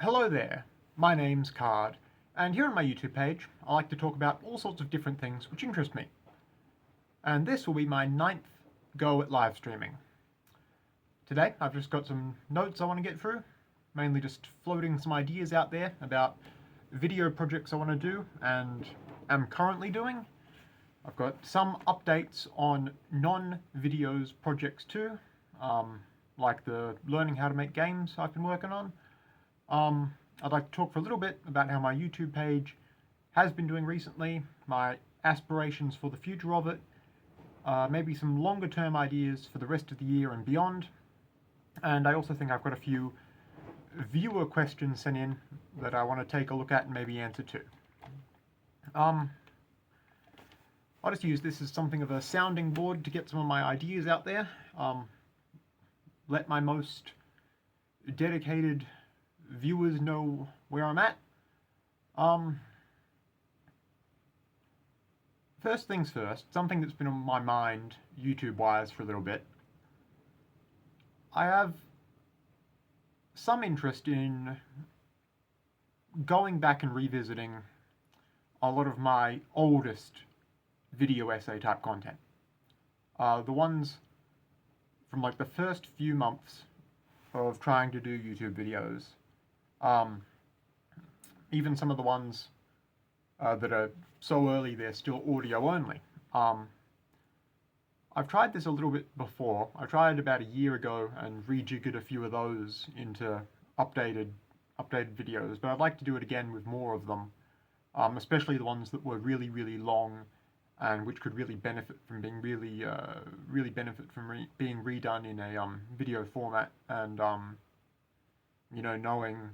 Hello there, my name's Card, and here on my YouTube page I like to talk about all sorts of different things which interest me. And this will be my 9th go at live streaming. Today I've just got some notes I want to get through, mainly just floating some ideas out there about video projects I want to do and am currently doing. I've got some updates on non-videos projects too, like the learning how to make games I've been working on. I'd like to talk for a little bit about how my YouTube page has been doing recently, my aspirations for the future of it, maybe some longer term ideas for the rest of the year and beyond. And I also think I've got a few viewer questions sent in that I want to take a look at and maybe answer too. Um, I'll just use this as something of a sounding board to get some of my ideas out there. Let my most dedicated viewers know where I'm at. First things first, something that's been on my mind YouTube-wise for a little bit. I have some interest in going back and revisiting a lot of my oldest video essay type content. The ones from like the first few months of trying to do YouTube videos. Even some of the ones that are so early they're still audio only. I've tried this a little bit before. I tried about a year ago and rejiggered a few of those into updated videos, but I'd like to do it again with more of them, especially the ones that were really, really long and which could really benefit from being being redone in a video format and knowing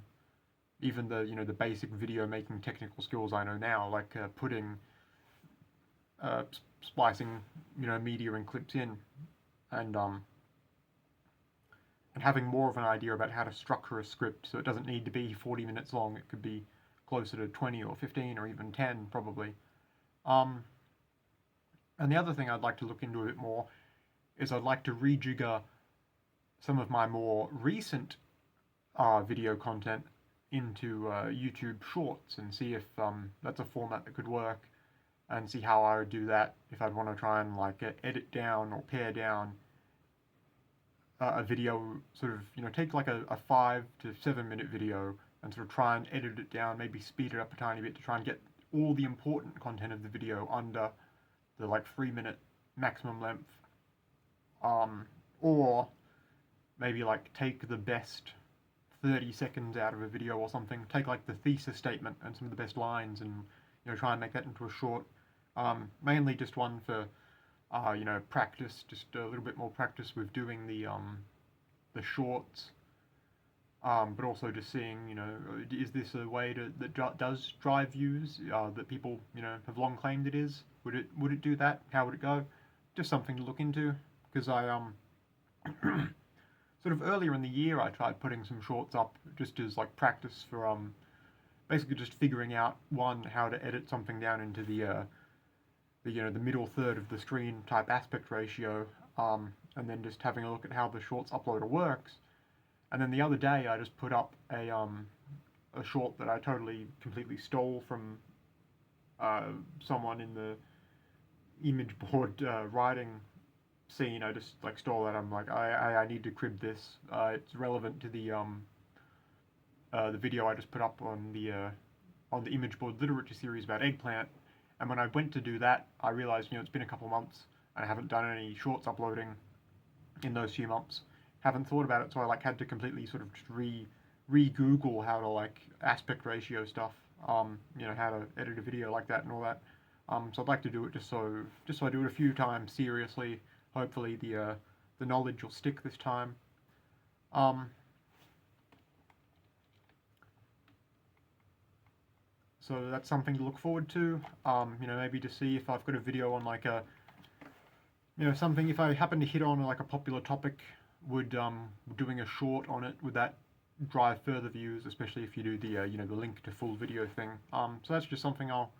even the basic video making technical skills I know now, like putting splicing media and clips in, and having more of an idea about how to structure a script so it doesn't need to be 40 minutes long. It could be closer to 20 or 15 or even 10 probably. And the other thing I'd like to look into a bit more is I'd like to rejigger some of my more recent video content into YouTube Shorts and see if that's a format that could work, and see how I would do that if I'd want to try and like edit down or pare down a video, sort of take like a 5 to 7 minute video and sort of try and edit it down, maybe speed it up a tiny bit to try and get all the important content of the video under the like 3 minute maximum length, or maybe like take the best 30 seconds out of a video or something, take like the thesis statement and some of the best lines and try and make that into a short. Mainly just one for practice, just a little bit more practice with doing the shorts, but also just seeing is this a way that does drive views that people have long claimed it is. Would it do that? How would it go? Just something to look into, because I sort of earlier in the year I tried putting some shorts up just as like practice for basically just figuring out how to edit something down into the middle third of the screen type aspect ratio, and then just having a look at how the shorts uploader works. And then the other day I just put up a short that I completely stole from someone in the image board writing scene. I just like stole that. I'm like, I need to crib this. It's relevant to the video I just put up on the image board literature series about eggplant. And when I went to do that, I realized it's been a couple of months and I haven't done any shorts uploading in those few months. Haven't thought about it, so I like had to completely sort of just re-Google how to like aspect ratio stuff. How to edit a video like that and all that. So I'd like to do it just so I do it a few times seriously. Hopefully the knowledge will stick this time. So that's something to look forward to. Maybe to see if I've got a video on like a something, if I happen to hit on like a popular topic, would doing a short on it, would that drive further views, especially if you do the the link to full video thing. So that's just something I'll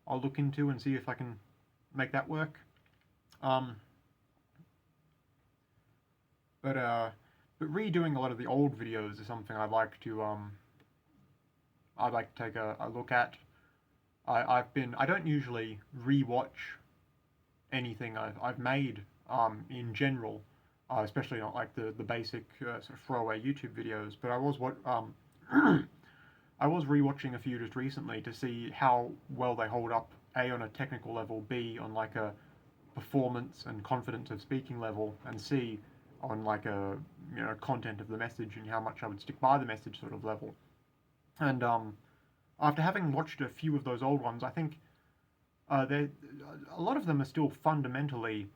look into and see if I can make that work. But redoing a lot of the old videos is something I'd like to I'd like to take a look at. I don't usually rewatch anything I've made in general, especially not like the basic sort of throwaway YouTube videos. But I was rewatching a few just recently to see how well they hold up. A, on a technical level, B, on like a performance and confidence of speaking level, and C, on like a content of the message and how much I would stick by the message sort of level. And after having watched a few of those old ones, I think they a lot of them are still fundamentally,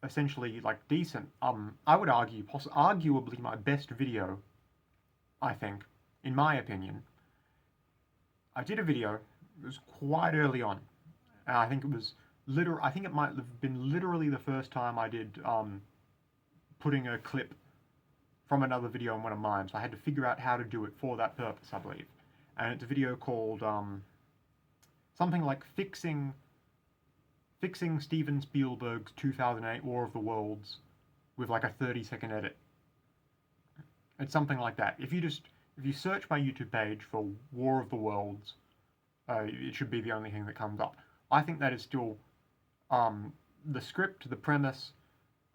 essentially like decent. I would argue, arguably my best video, I think, in my opinion. I did a video. It was quite early on. I think it was I think it might have been literally the first time I did putting a clip from another video on one of mine. So I had to figure out how to do it for that purpose, I believe. And it's a video called something like fixing Steven Spielberg's 2008 War of the Worlds with like a 30-second edit. It's something like that. If you search my YouTube page for War of the Worlds, it should be the only thing that comes up. I think that is still the script, the premise,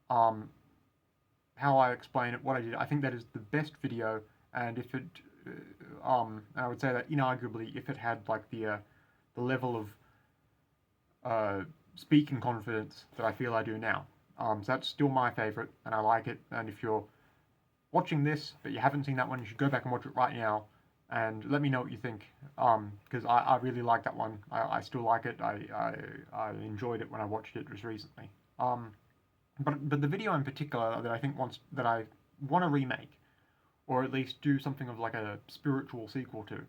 how I explain it, what I did. I think that is the best video, and if it, I would say that inarguably, if it had like the level of speaking confidence that I feel I do now. So that's still my favorite, and I like it. And if you're watching this but you haven't seen that one, you should go back and watch it right now, and let me know what you think. Because I really like that one. I still like it. I enjoyed it when I watched it just recently. But the video in particular that I want to remake, or at least do something of like a spiritual sequel to.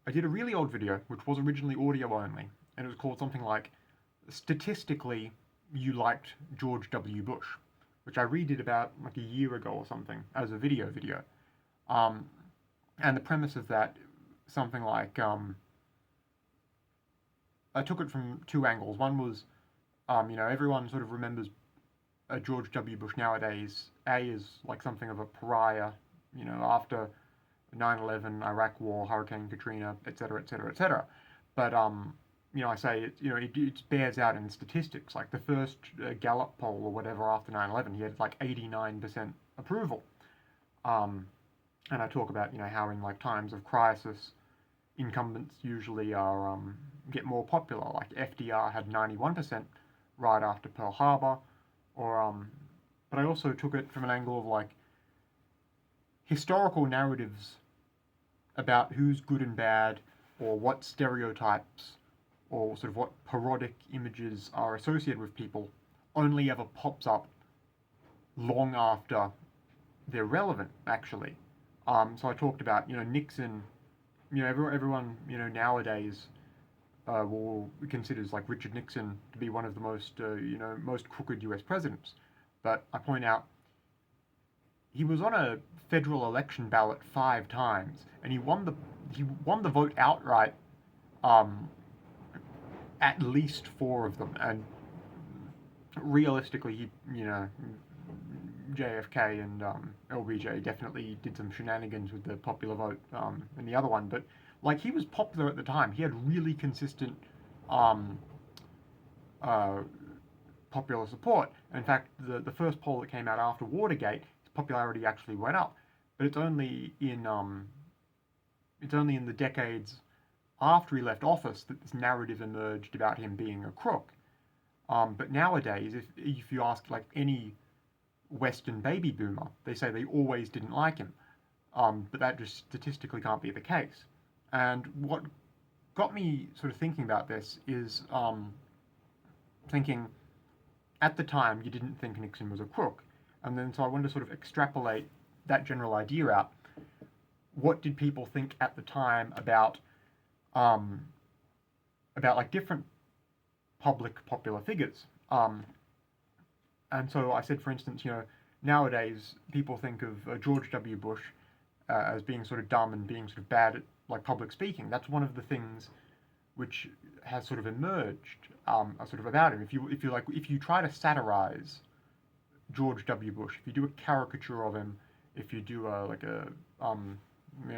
I did a really old video which was originally audio only, and it was called something like "Statistically, You Liked George W. Bush," which I redid about like a year ago or something as a video. And the premise of that, something like I took it from two angles. One was, everyone sort of remembers George W. Bush nowadays. A is like something of a pariah, after 9/11, Iraq War, Hurricane Katrina, etc., etc., etc. But I say it bears out in statistics. Like the first Gallup poll or whatever after 9/11, he had like 89% approval. And I talk about how in like times of crisis, incumbents usually are get more popular. Like FDR had 91% right after Pearl Harbor, or but I also took it from an angle of like historical narratives about who's good and bad, or what stereotypes, or sort of what parodic images are associated with people, only ever pops up long after they're relevant, actually. So I talked about, Nixon, everyone, nowadays considers like Richard Nixon to be one of the most crooked US presidents. But I point out he was on a federal election ballot 5 times, and he won the vote outright at least 4 of them. And realistically, JFK and LBJ definitely did some shenanigans with the popular vote in the other one, but like he was popular at the time. He had really consistent popular support. In fact, the first poll that came out after Watergate, his popularity actually went up. But it's only in the decades after he left office that this narrative emerged about him being a crook. But nowadays, if you ask like any Western baby boomer, they say they always didn't like him. But that just statistically can't be the case. And what got me sort of thinking about this is thinking at the time you didn't think Nixon was a crook. And then so I wanted to sort of extrapolate that general idea out. What did people think at the time about like different popular figures? And so I said, for instance, nowadays people think of George W. Bush as being sort of dumb and being sort of bad at like public speaking. That's one of the things which has sort of emerged sort of about him. If you try to satirize George W. Bush, if you do a caricature of him, if you do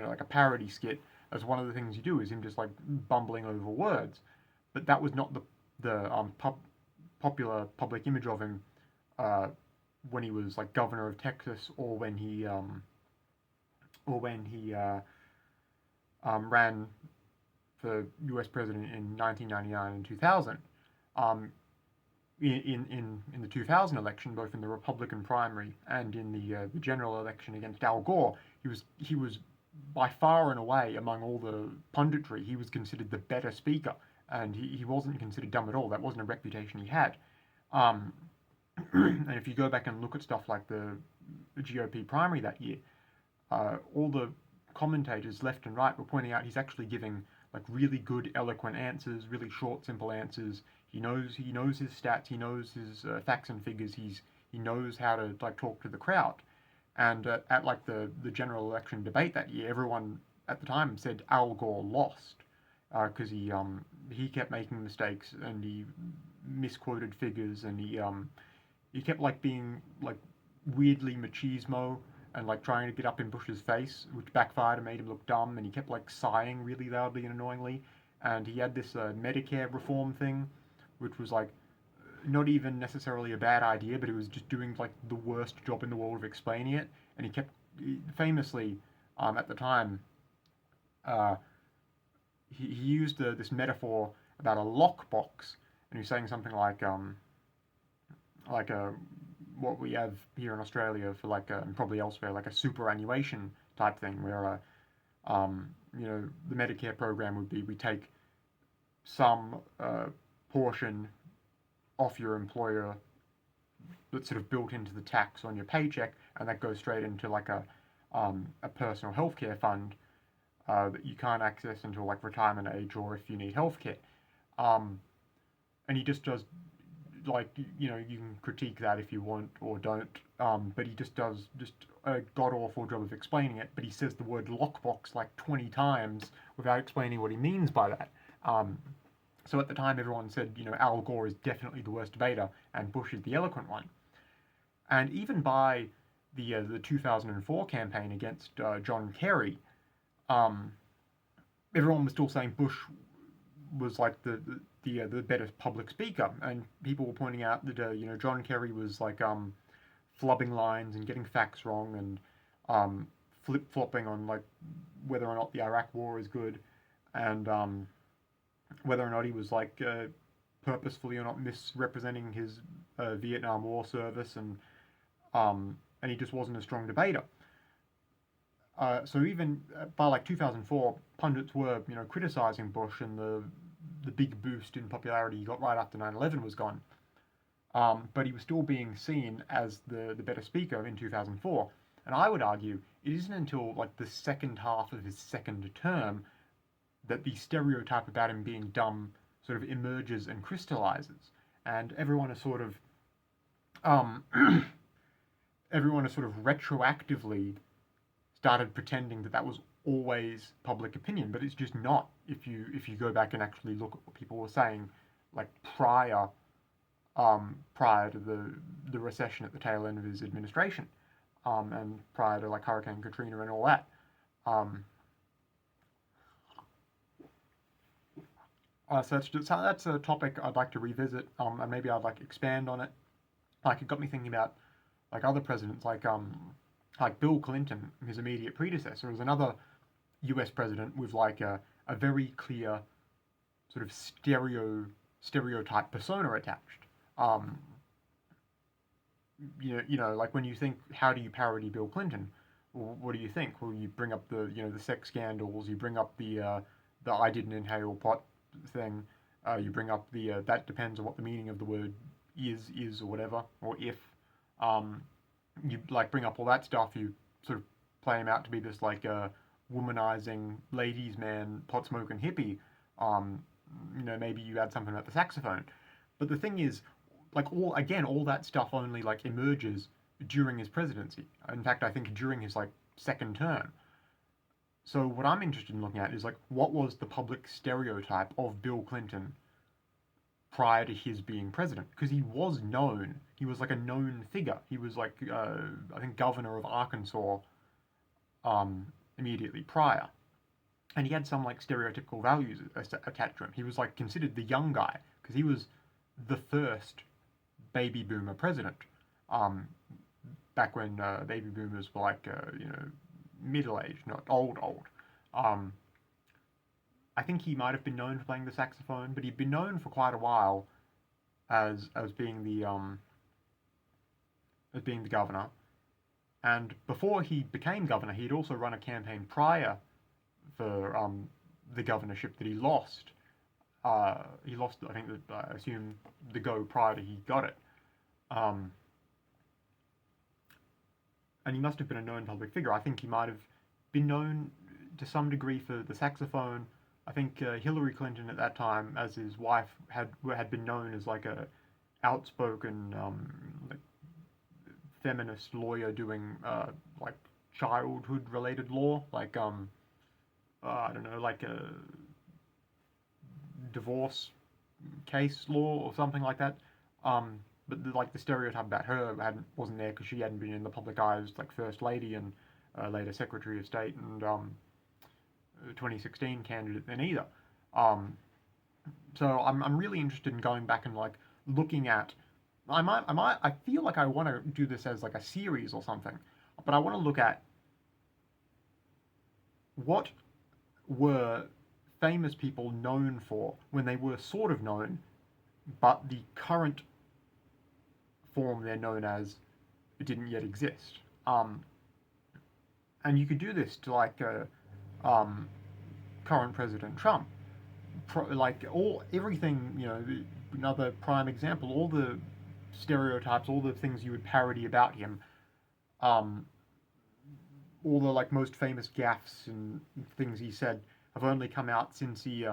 like a parody skit, as one of the things you do is him just like bumbling over words. But that was not the popular public image of him uh, when he was like governor of Texas, or when he ran for U.S. president in 1999 and 2000. Um, in the 2000 election, both in the Republican primary and in the general election against Al Gore, he was by far and away among all the punditry, he was considered the better speaker, and he wasn't considered dumb at all. That wasn't a reputation he had. Um, and if you go back and look at stuff like the GOP primary that year, all the commentators left and right were pointing out he's actually giving like really good, eloquent answers, really short, simple answers. He knows his stats, he knows his facts and figures. He knows how to like talk to the crowd. And at like the general election debate that year, everyone at the time said Al Gore lost because he kept making mistakes and he misquoted figures and he kept like being like weirdly machismo and like trying to get up in Bush's face, which backfired and made him look dumb. And he kept like sighing really loudly and annoyingly. And he had this Medicare reform thing, which was like not even necessarily a bad idea, but it was just doing like the worst job in the world of explaining it. And he kept famously at the time uh, he used this metaphor about a lockbox, and he was saying something like a what we have here in Australia for like and probably elsewhere like a superannuation type thing where the Medicare program would be we take some portion off your employer that's sort of built into the tax on your paycheck, and that goes straight into like a personal healthcare fund that you can't access until like retirement age or if you need healthcare. Um, and he just does like you can critique that if you want or don't, but he just does just a god awful job of explaining it. But he says the word lockbox like 20 times without explaining what he means by that. So at the time, everyone said Al Gore is definitely the worst debater and Bush is the eloquent one. And even by the 2004 campaign against John Kerry, um, everyone was still saying Bush was like the better public speaker, and people were pointing out that John Kerry was like flubbing lines and getting facts wrong and flip flopping on like whether or not the Iraq War is good, and whether or not he was like purposefully or not misrepresenting his Vietnam War service, and he just wasn't a strong debater. So even by like 2004, pundits were criticizing Bush, and the big boost in popularity he got right after 9/11 was gone. But he was still being seen as the better speaker in 2004. And I would argue it isn't until like the second half of his second term that the stereotype about him being dumb sort of emerges and crystallizes, and um, everyone has sort of retroactively started pretending that that was always public opinion, but it's just not. If you go back and actually look at what people were saying, like prior to the recession at the tail end of his administration, and prior to like Hurricane Katrina and all that. Um, that's a topic I'd like to revisit, and maybe I'd like expand on it. Like it got me thinking about like other presidents, like Bill Clinton, his immediate predecessor, was another U.S. president with like a very clear sort of stereotype persona attached. Um, like when you think, how do you parody Bill Clinton? Well, what do you think? Well, you bring up the sex scandals, you bring up the I didn't inhale pot thing, you bring up the that depends on what the meaning of the word is or whatever, or if. You like bring up all that stuff. You sort of play him out to be this like womanizing ladies man, pot smoking hippie. Maybe you add something about the saxophone. But the thing is, like all that stuff only like emerges during his presidency. In fact, I think during his like second term. So what I'm interested in looking at is like what was the public stereotype of Bill Clinton prior to his being president, because he was known. He was like a known figure. He was like I think governor of Arkansas immediately prior. And he had some like stereotypical values attached to him. He was like considered the young guy because he was the first baby boomer president. Um, Back when baby boomers were like middle aged, not old. Um, I think he might have been known for playing the saxophone, but he'd been known for quite a while as being the governor. And before he became governor, he'd also run a campaign prior for the governorship that he lost. He lost, I think, I assume the go prior to he got it. And he must have been a known public figure. I think he might have been known to some degree for the saxophone. I think Hillary Clinton at that time, as his wife, had been known as like a outspoken like feminist lawyer doing like childhood related law, like I don't know, like a divorce case law or something like that. But like the stereotype about her wasn't there because she hadn't been in the public eye as like first lady and later Secretary of State and 2016 candidate then either. So I'm really interested in going back and like looking at. I feel like I want to do this as like a series or something, but I want to look at what were famous people known for when they were sort of known, but the current form they're known as didn't yet exist. And you could do this to like current President Trump. Like everything, another prime example, all the stereotypes, all the things you would parody about him, all the like most famous gaffes and things he said have only come out since he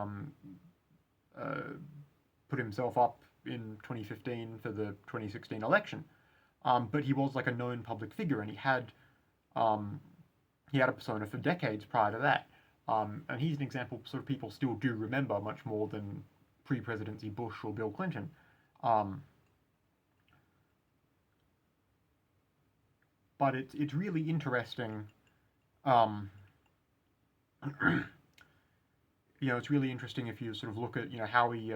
put himself up in 2015 for the 2016 election. But he was like a known public figure, and he had a persona for decades prior to that. And he's an example sort of people still do remember much more than pre-presidency Bush or Bill Clinton. But it's really interesting. It's really interesting if you sort of look at how he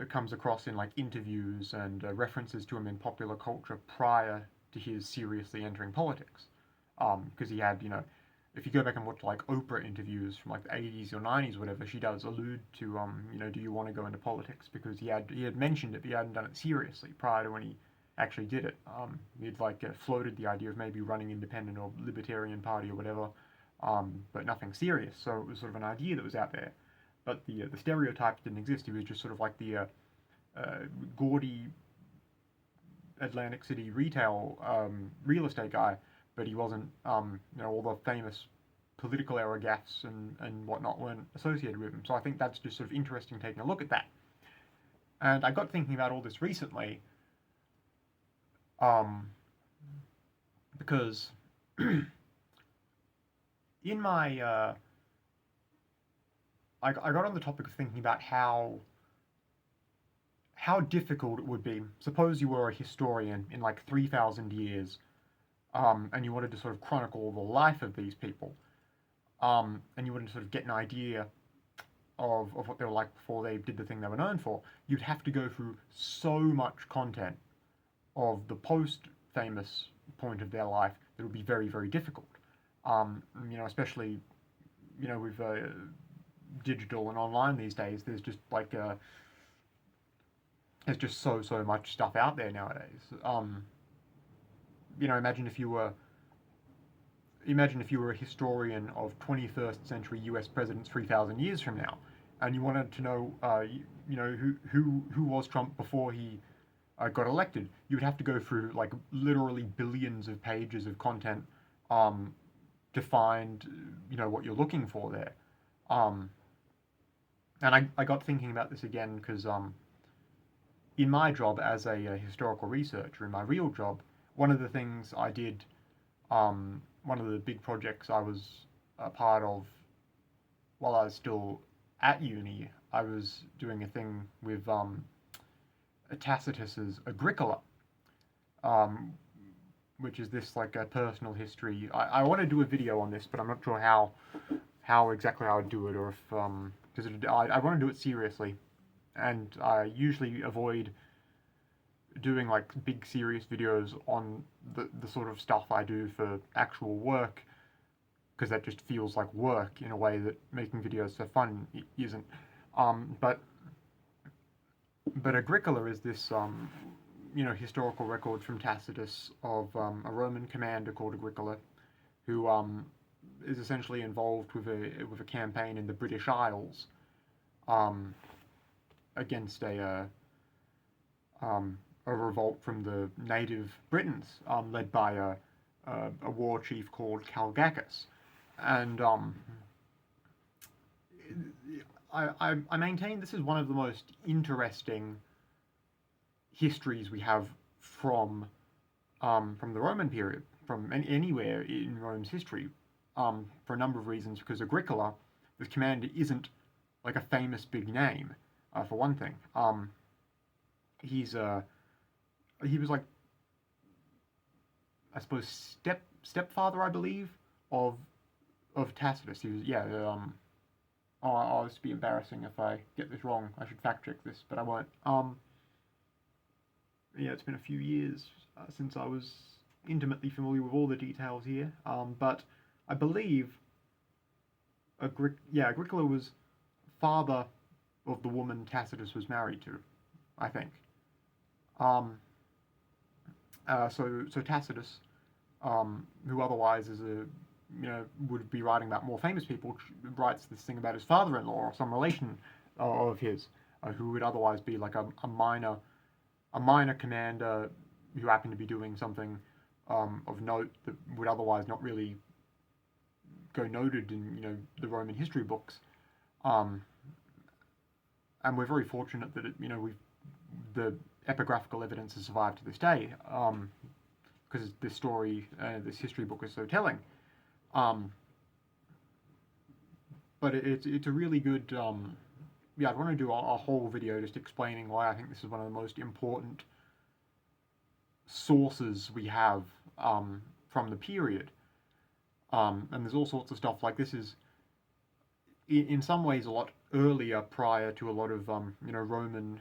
comes across in like interviews and references to him in popular culture prior to his seriously entering politics. Because he had, if you go back and watch like Oprah interviews from like the 80s or 90s, whatever, she does allude to, do you want to go into politics? Because he had mentioned it, but he hadn't done it seriously prior to when he actually did it. He'd like floated the idea of maybe running independent or libertarian party or whatever, but nothing serious. So it was sort of an idea that was out there. But the stereotypes didn't exist. He was just sort of like the gaudy Atlantic City retail real estate guy, but he wasn't, all the famous political era gaffes and whatnot weren't associated with him. So I think that's just sort of interesting taking a look at that. And I got thinking about all this recently, because in my I got on the topic of thinking about how difficult it would be. Suppose you were a historian in like 3,000 years, and you wanted to sort of chronicle the life of these people, and you wanted to sort of get an idea of what they were like before they did the thing they were known for. You'd have to go through so much content of the post-famous point of their life that would be very, very difficult. Especially, with digital and online these days, there's just like there's just so much stuff out there nowadays. Imagine if you were a historian of 21st century U.S. presidents 3,000 years from now, and you wanted to know, who was Trump before he got elected. You would have to go through like literally billions of pages of content to find, what you're looking for there. And I got thinking about this again because in my job as a historical researcher, in my real job, one of the things I did, one of the big projects I was a part of while I was still at uni, I was doing a thing with Tacitus's Agricola, which is this like a personal history. I want to do a video on this, but I'm not sure how exactly I would do it, or if because I want to do it seriously, and I usually avoid doing like big serious videos on the sort of stuff I do for actual work, because that just feels like work in a way that making videos for fun isn't. But Agricola is this historical record from Tacitus of a Roman commander called Agricola, who is essentially involved with a campaign in the British Isles um, against a revolt from the native Britons, led by a war chief called Calgacus. And I maintain this is one of the most interesting histories we have from the Roman period, from anywhere in Rome's history, for a number of reasons. Because Agricola, this commander, isn't like a famous big name, for one thing. He was like, I suppose, stepfather, I believe, of Tacitus. He was, yeah. Oh, this would be embarrassing if I get this wrong. I should fact check this, but I won't. Yeah, it's been a few years since I was intimately familiar with all the details here. But I believe Agricola was father of the woman Tacitus was married to, I think. So Tacitus, who otherwise is would be writing about more famous people, writes this thing about his father-in-law or some relation of his, who would otherwise be like a minor commander who happened to be doing something of note that would otherwise not really go noted in the Roman history books. And we're very fortunate that the epigraphical evidence has survived to this day, because this story, this history book is so telling. But it's a really good. I'd want to do a whole video just explaining why I think this is one of the most important sources we have from the period. And there's all sorts of stuff like this is in some ways a lot earlier, prior to a lot of Roman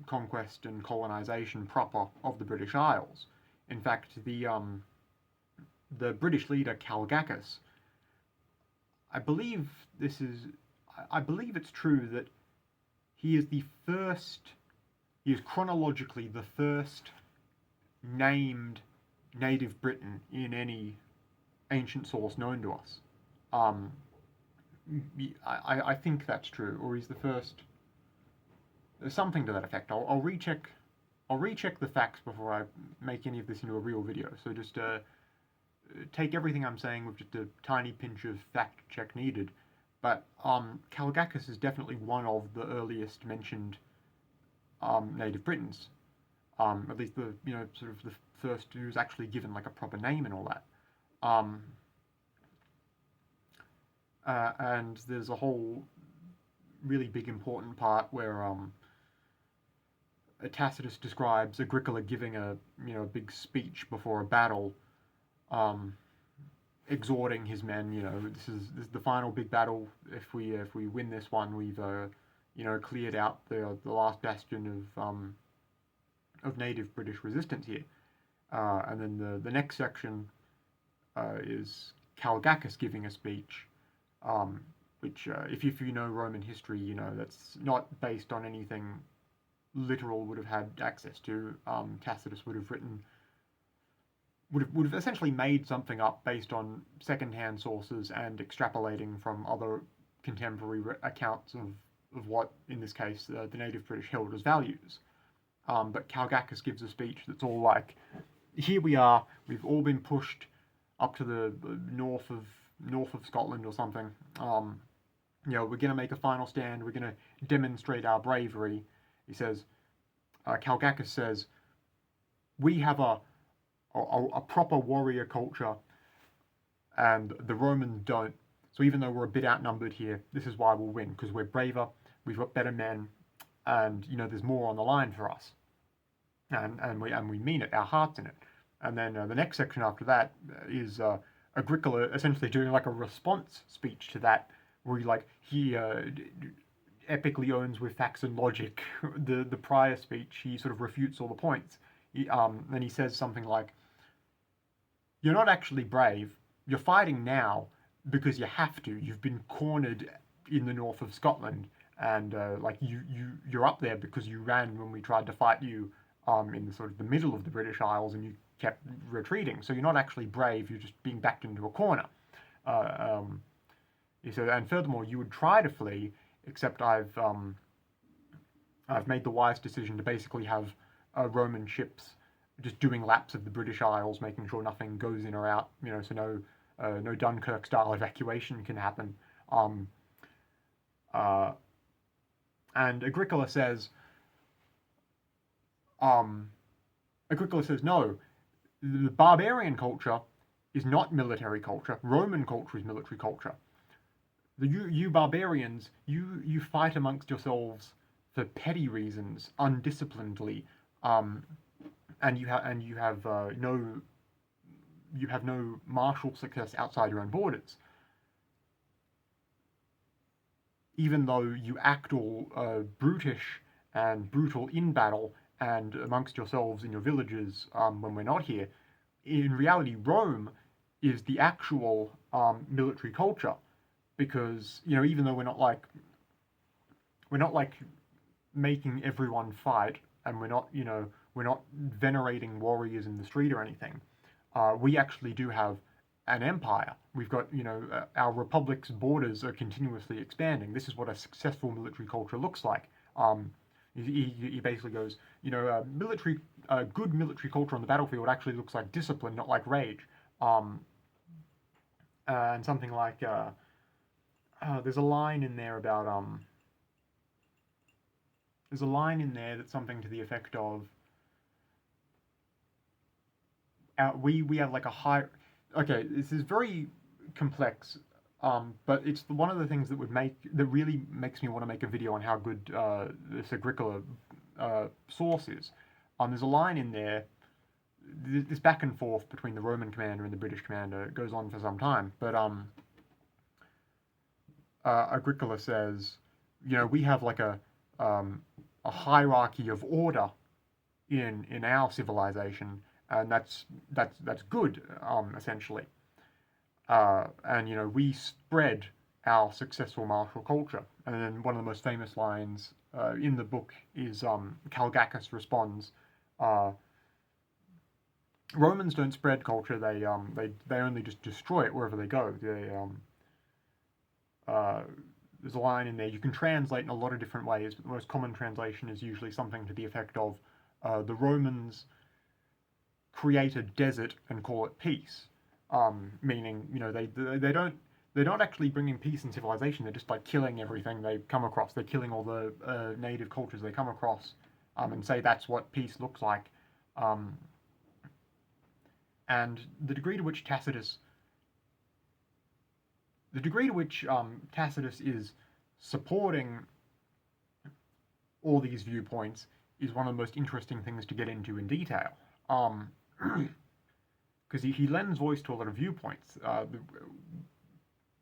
conquest and colonization proper of the British Isles. In fact, the British leader Calgacus, I believe it's true that he is chronologically the first named native Briton in any ancient source known to us. I think that's true, or he's the first. There's something to that effect. I'll recheck the facts before I make any of this into a real video. So just take everything I'm saying with just a tiny pinch of fact check needed. But Calgacus is definitely one of the earliest mentioned native Britons. At least the sort of the first who's actually given like a proper name and all that. And there's a whole really big important part where Tacitus describes Agricola giving a big speech before a battle, exhorting his men. This is the final big battle. If we win this one, we've cleared out the last bastion of native British resistance here. And then the next section is Calgacus giving a speech, which if you know Roman history, that's not based on anything literal would have had access to. Tacitus would have essentially made something up based on second-hand sources and extrapolating from other contemporary accounts of what, in this case, the native British held as values. But Calgacus gives a speech that's all like, here we are, we've all been pushed up to the north of Scotland or something. We're going to make a final stand, we're going to demonstrate our bravery. He says, Calgacus says, we have a proper warrior culture, and the Romans don't. So even though we're a bit outnumbered here, this is why we'll win, because we're braver, we've got better men, and there's more on the line for us. And we mean it, our heart's in it. And then the next section after that is Agricola essentially doing like a response speech to that, where he epically owns with facts and logic the prior speech. He sort of refutes all the points. Then he says something like, "You're not actually brave. You're fighting now because you have to. You've been cornered in the north of Scotland, and you're up there because you ran when we tried to fight you in the sort of the middle of the British Isles, and you kept retreating. So you're not actually brave. You're just being backed into a corner." He said, "And furthermore, you would try to flee, except I've made the wise decision to basically have Roman ships just doing laps of the British Isles, making sure nothing goes in or out, so no Dunkirk style evacuation can happen." And Agricola says, no, the barbarian culture is not military culture. Roman culture is military culture. You barbarians, you fight amongst yourselves for petty reasons, undisciplinedly, and you have no martial success outside your own borders. Even though you act all brutish and brutal in battle and amongst yourselves in your villages when we're not here, in reality, Rome is the actual military culture, because even though we're not like making everyone fight, and we're not venerating warriors in the street or anything, we actually do have an empire. We've got, our republic's borders are continuously expanding. This is what a successful military culture looks like. He basically goes, good military culture on the battlefield actually looks like discipline, not like rage. And something like, there's a line in there about, there's a line in there that's something to the effect of, we have like a high. Okay, this is very complex, but it's one of the things that really makes me want to make a video on how good this Agricola source is. There's a line in there. This back and forth between the Roman commander and the British commander goes on for some time, but Agricola says, we have like a hierarchy of order in our civilization, and that's good, essentially. And we spread our successful martial culture. And then one of the most famous lines in the book is Calgacus responds, "Romans don't spread culture; they only just destroy it wherever they go." There's a line in there you can translate in a lot of different ways, but the most common translation is usually something to the effect of, "The Romans create a desert and call it peace," meaning they're not actually bringing peace and civilization. They're just like killing everything they come across. They're killing all the native cultures they come across, and say that's what peace looks like. And the degree to which Tacitus is supporting all these viewpoints is one of the most interesting things to get into in detail. Because he lends voice to a lot of viewpoints.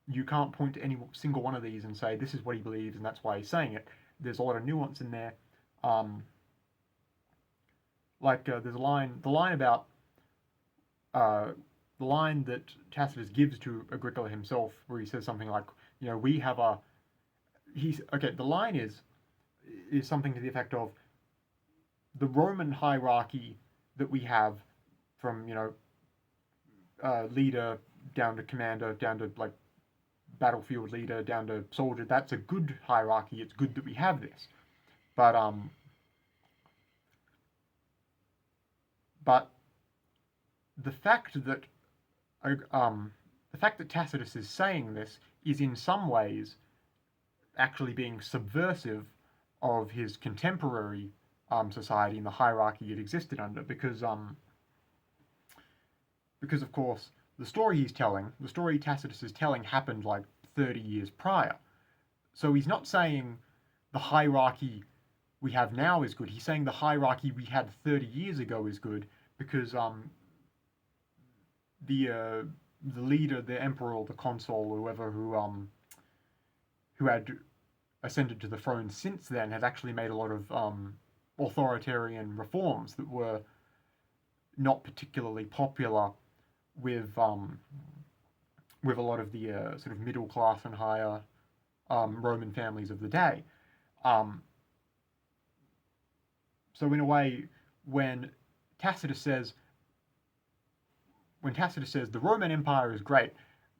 You can't point to any single one of these and say this is what he believes and that's why he's saying it. There's a lot of nuance in there. There's a line, the line that Tacitus gives to Agricola himself, where he says something like, we have the line is something to the effect of, the Roman hierarchy that we have from, leader down to commander, down to like battlefield leader, down to soldier, that's a good hierarchy. It's good that we have this. But the fact that Tacitus is saying this is in some ways actually being subversive of his contemporary society and the hierarchy it existed under, because of course the story Tacitus is telling happened like 30 years prior. So he's not saying the hierarchy we have now is good. He's saying the hierarchy we had 30 years ago is good, because the leader, the emperor or the consul, or whoever who had ascended to the throne since then had actually made a lot of authoritarian reforms that were not particularly popular with with a lot of the sort of middle class and higher Roman families of the day. Um, so in a way, when Tacitus says when Tacitus says the Roman Empire is great,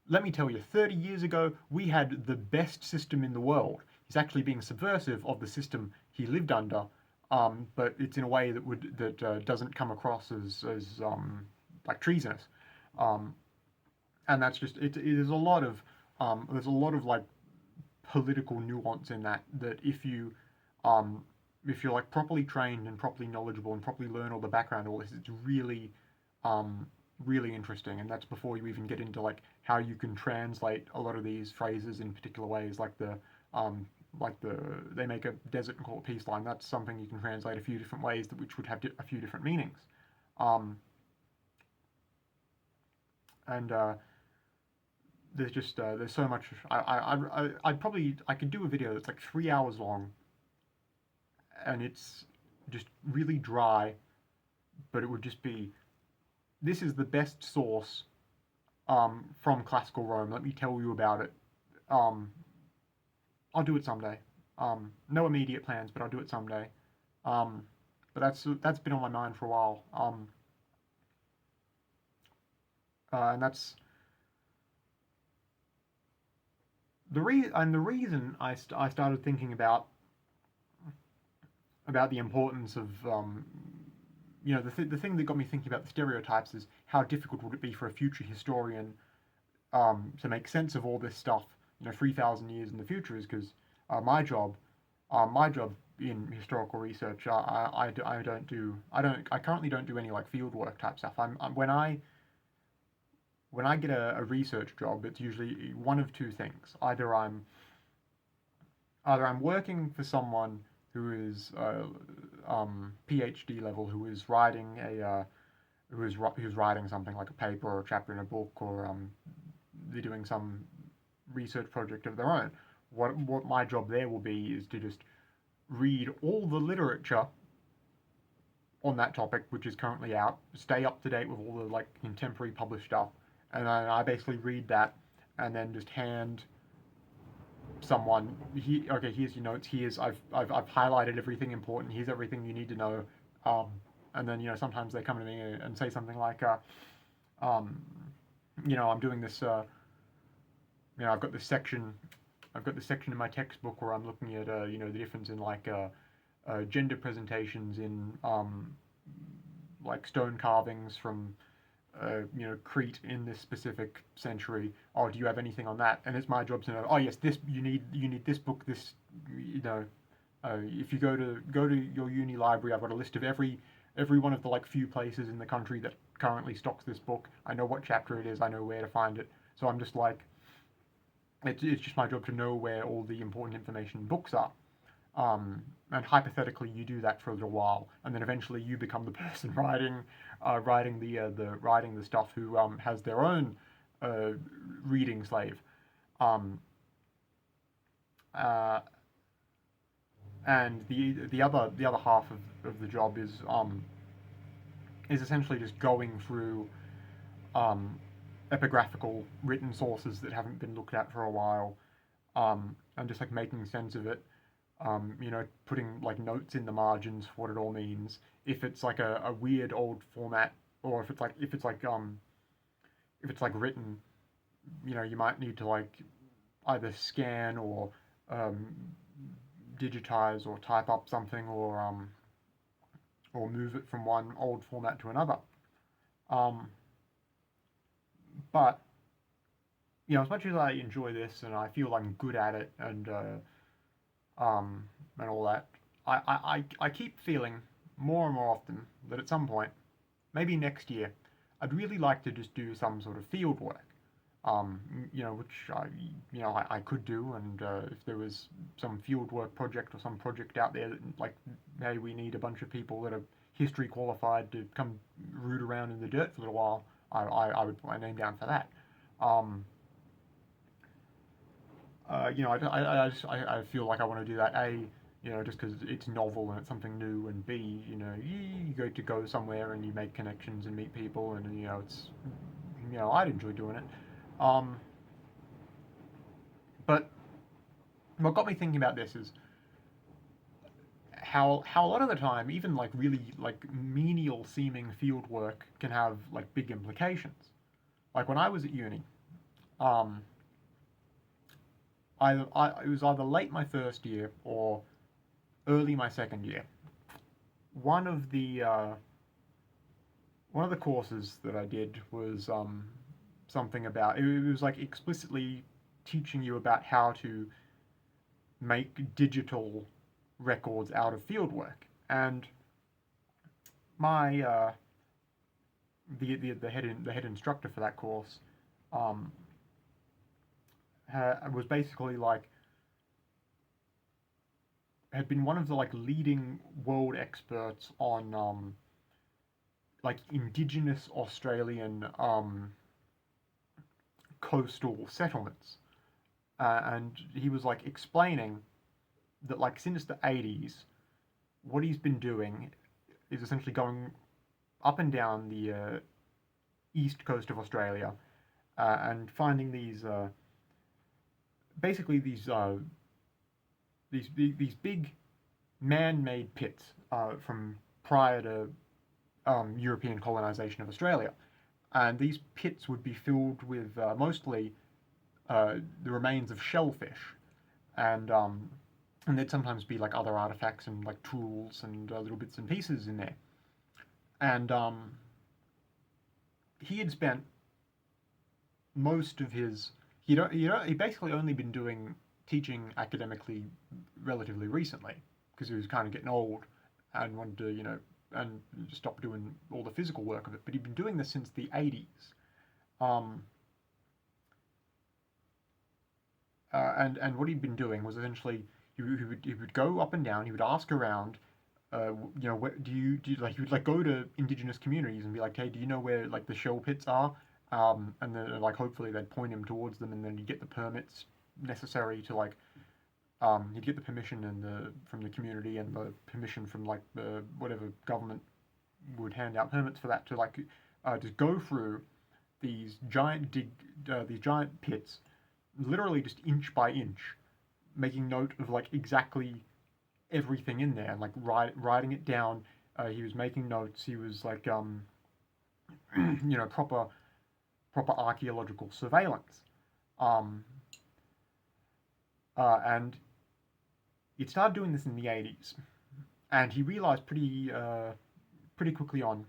let me tell you, 30 years ago we had the best system in the world. He's actually being subversive of the system he lived under, but it's in a way that doesn't come across as like treasonous. Um, and that's just it. There's a lot of like political nuance in that. That um, if you're like properly trained and properly knowledgeable and properly learn all the background, all this, it's really um, really interesting. And that's before you even get into like how you can translate a lot of these phrases in particular ways, um, like they make a desert and call it peace line. That's something you can translate a few different ways, which would have a few different meanings. Um, and there's just there's so much. I could do a video that's like 3 hours long, and it's just really dry, but it would just be, this is the best source from classical Rome. Let me tell you about it. Um, I'll do it someday. No immediate plans, but I'll do it someday. Um, but that's been on my mind for a while. And that's the reason I started thinking about the importance of the thing that got me thinking about the stereotypes is how difficult would it be for a future historian to make sense of all this stuff 3,000 years in the future, is because my job in historical research, I currently don't do any like field work type stuff. When I get a research job, it's usually one of two things. Either I'm working for someone who is PhD level, who is writing who's writing something like a paper or a chapter in a book, or they're doing some research project of their own. What my job there will be is to just read all the literature on that topic which is currently out, stay up to date with all the like contemporary published stuff, and then I basically read that and then just hand someone, okay, here's your notes, I've highlighted everything important, here's everything you need to know. um, and then sometimes they come to me and say something like um, I'm doing this I've got this section in my textbook where I'm looking at the difference in like gender presentations in like stone carvings from Crete in this specific century. Oh, do you have anything on that? And it's my job to know. Oh, yes, this you need this book. This if you go to your uni library, I've got a list of every one of the like few places in the country that currently stocks this book. I know what chapter it is. I know where to find it. So I'm just like, it's just my job to know where all the important information in books are. And hypothetically, you do that for a little while, and then eventually you become the person writing the stuff who has their own uh, reading slave. Um, uh, and the other half of the job is essentially just going through um, epigraphical written sources that haven't been looked at for a while, and just like making sense of it. Putting like notes in the margins for what it all means. If it's like a weird old format, or if it's like written, you might need to like either scan or um, digitize or type up something, or move it from one old format to another. Um, but as much as I enjoy this and I feel I'm good at it, and all that, I keep feeling more and more often that at some point, maybe next year, I'd really like to just do some sort of field work. Which I could do, and if there was some field work project or some project out there that like, hey, we need a bunch of people that are history qualified to come root around in the dirt for a little while, I would put my name down for that. Um, I feel like I want to do that. A, just because it's novel and it's something new, and B, you go somewhere and you make connections and meet people, and it's, I'd enjoy doing it. Um, but what got me thinking about this is how a lot of the time, even like really like menial seeming field work can have like big implications. Like when I was at uni, um, it was either late my first year or early my second year. One of the uh, one of the courses that I did was something about it was like explicitly teaching you about how to make digital records out of fieldwork. And my the head instructor for that course um, was basically like had been one of the like leading world experts on like indigenous Australian coastal settlements, and he was like explaining that like since the 80s, what he's been doing is essentially going up and down the east coast of Australia and finding these basically these big man-made pits from prior to European colonization of Australia, and these pits would be filled with mostly the remains of shellfish, and and there'd sometimes be like other artifacts and like tools and little bits and pieces in there. And he had spent most of his he basically only been doing teaching academically relatively recently because he was kind of getting old and wanted to and stop doing all the physical work of it. But he'd been doing this since the 80s. Um, and what he'd been doing was essentially he would go up and down. He would ask around. Do you like he would like go to indigenous communities and be like, hey, do you know where like the shell pits are? And then like hopefully they'd point him towards them, and then you get the permits necessary to like he'd get the permission and from the community and the permission from like the whatever government would hand out permits for that to like just go through these giant pits, literally just inch by inch, making note of like exactly everything in there and like writing it down. He was making notes. He was like proper archaeological surveillance. Um, and he'd started doing this in the 80s, and he realized pretty quickly on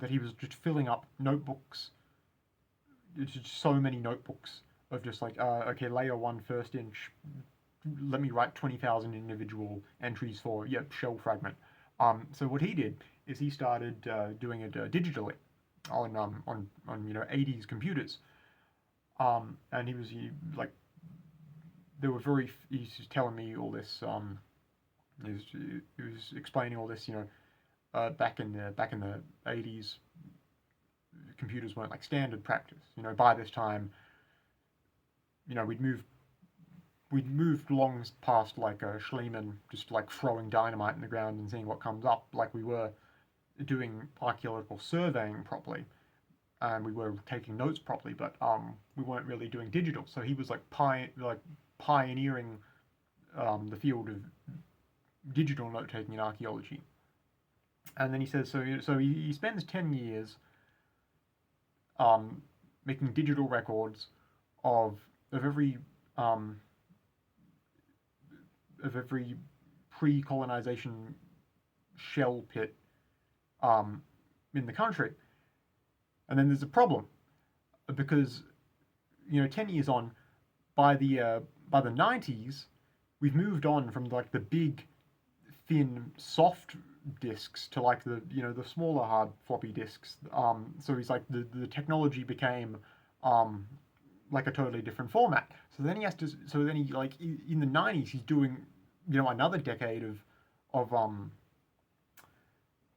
that he was just filling up notebooks. It's just so many notebooks of just like okay, layer one, first inch. Let me write 20,000 individual entries for shell fragment. So what he did is he started doing it digitally on 80s computers. And like there were very he's telling me all this he was explaining all this back in the 80s computers weren't like standard practice. By this time we'd moved long past like Schliemann just like throwing dynamite in the ground and seeing what comes up. Like we were doing archaeological surveying properly, and we were taking notes properly, but we weren't really doing digital. So he was like pioneering the field of digital note taking in archaeology. And then he says so he spends 10 years um, making digital records of every um, of every pre-colonization shell pit in the country. And then there's a problem because 10 years on, by the 90s, we've moved on from like the big, thin, soft discs to like the smaller hard floppy disks. So he's like the technology became like a totally different format. So then he has to. So then he like in the 90s he's doing another decade of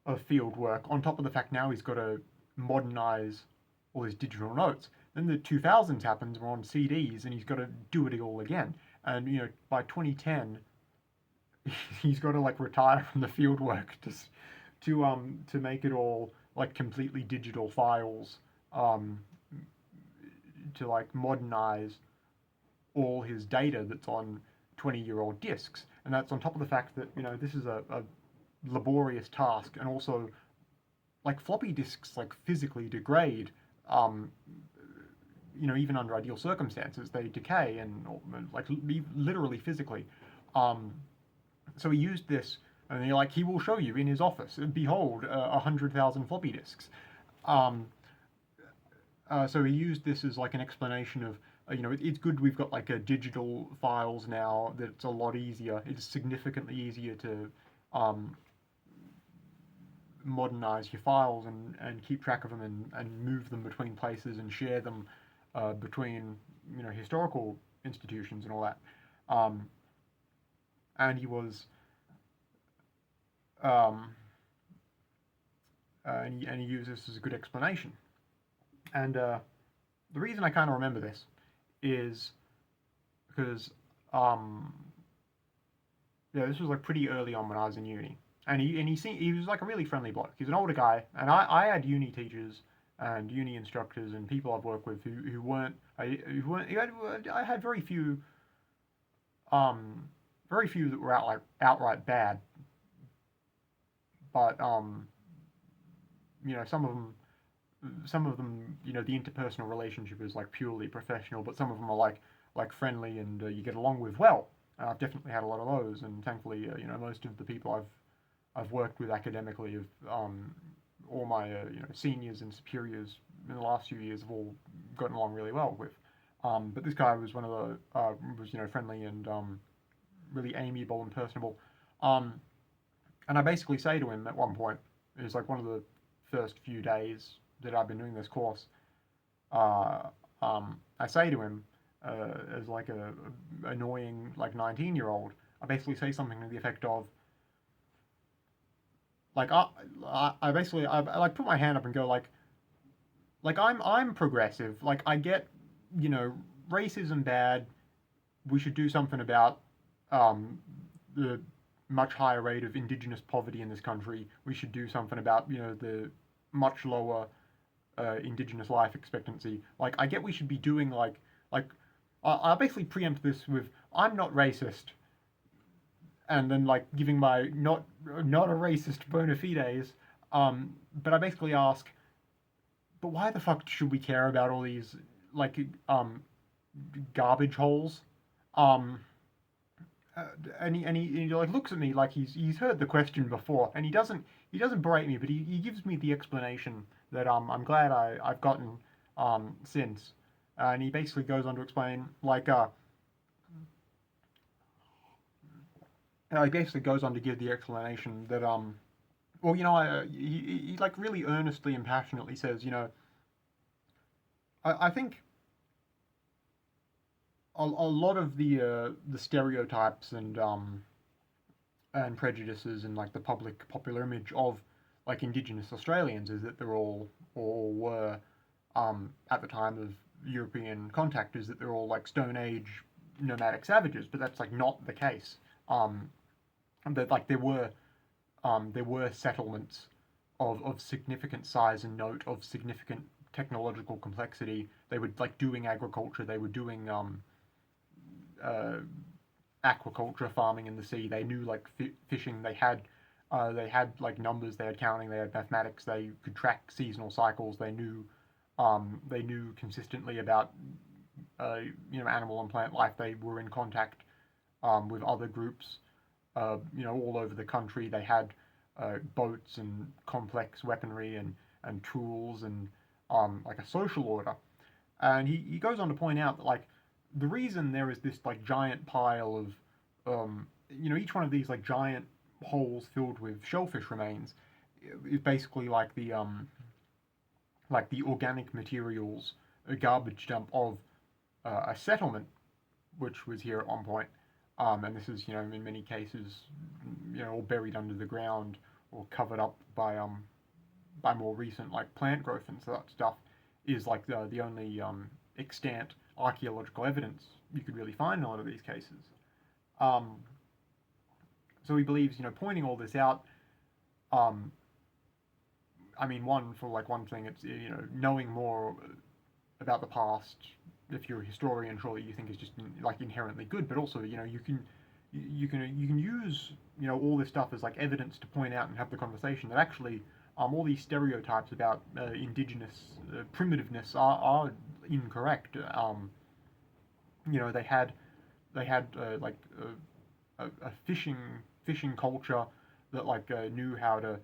of field work on top of the fact now he's got to modernize all his digital notes. Then the 2000s happens, we're on CDs, and he's got to do it all again. And by 2010, he's got to like retire from the field work to make it all like completely digital files, um, to like modernize all his data that's on 20-year-old disks. And that's on top of the fact that this is a laborious task, and also like floppy disks like physically degrade. um, Even under ideal circumstances, they decay, and like literally physically. um, so he used this, and he will show you in his office, behold, 100,000 floppy disks. um, so he used this as like an explanation of, it's good we've got like a digital files now, that it's a lot easier, it's significantly easier to um, modernize your files, and keep track of them, and move them between places, and share them between historical institutions and all that. um, and he was um, and he used this as a good explanation. And the reason I kind of remember this is because yeah, this was like pretty early on when I was in uni, and he was like a really friendly bloke. He's an older guy, and I had uni teachers and uni instructors and people I've worked with who weren't I had very few that were outright bad, but some of them, the interpersonal relationship is like purely professional, but some of them are like friendly, and you get along with well. And I've definitely had a lot of those, and thankfully, most of the people I've worked with academically have, all my seniors and superiors in the last few years have all gotten along really well with. But this guy was one of the was friendly, and really amiable and personable. Um, and I basically say to him at one point, it was like one of the first few days that I've been doing this course. uh, I say to him, as like a annoying like 19-year-old, I basically say something to the effect of, like I basically I like put my hand up and go like I'm progressive. Like I get, racism bad. We should do something about the much higher rate of indigenous poverty in this country. We should do something about the much lower indigenous life expectancy. Like I get we should be doing like I'll basically preempt this with, I'm not racist, and then like giving my not a racist bona fides. But I basically ask, but why the fuck should we care about all these like garbage holes? Um, and he like looks at me like he's heard the question before, and he doesn't berate me, but he gives me the explanation that I'm glad I've gotten since. And he basically goes on to explain he basically goes on to give the explanation that well, he like really earnestly and passionately says, I think a lot of the stereotypes and prejudices, and like the popular image of like Indigenous Australians is that they're all, or were, at the time of European contact, is that they're all like Stone Age nomadic savages, but that's like not the case. That like there were settlements of significant size and note, of significant technological complexity. They were like doing agriculture. They were doing uh, aquaculture, farming in the sea. They knew like fishing. They had like numbers. They had counting. They had mathematics. They could track seasonal cycles. They knew consistently about animal and plant life. They were in contact with other groups all over the country. They had boats and complex weaponry and tools, and like a social order. And he goes on to point out that like the reason there is this like giant pile of each one of these like giant holes filled with shellfish remains is basically like the organic materials, a garbage dump of a settlement which was here at one point. And this is, in many cases, all buried under the ground or covered up by more recent like plant growth and that stuff. is like the only extant archaeological evidence you could really find in a lot of these cases. Um, so he believes, pointing all this out. Um, I mean, one thing, it's knowing more about the past. If you're a historian, surely you think is just like inherently good, but also you can use all this stuff as like evidence to point out and have the conversation that actually all these stereotypes about indigenous primitiveness are incorrect. They had like a fishing culture that like knew how to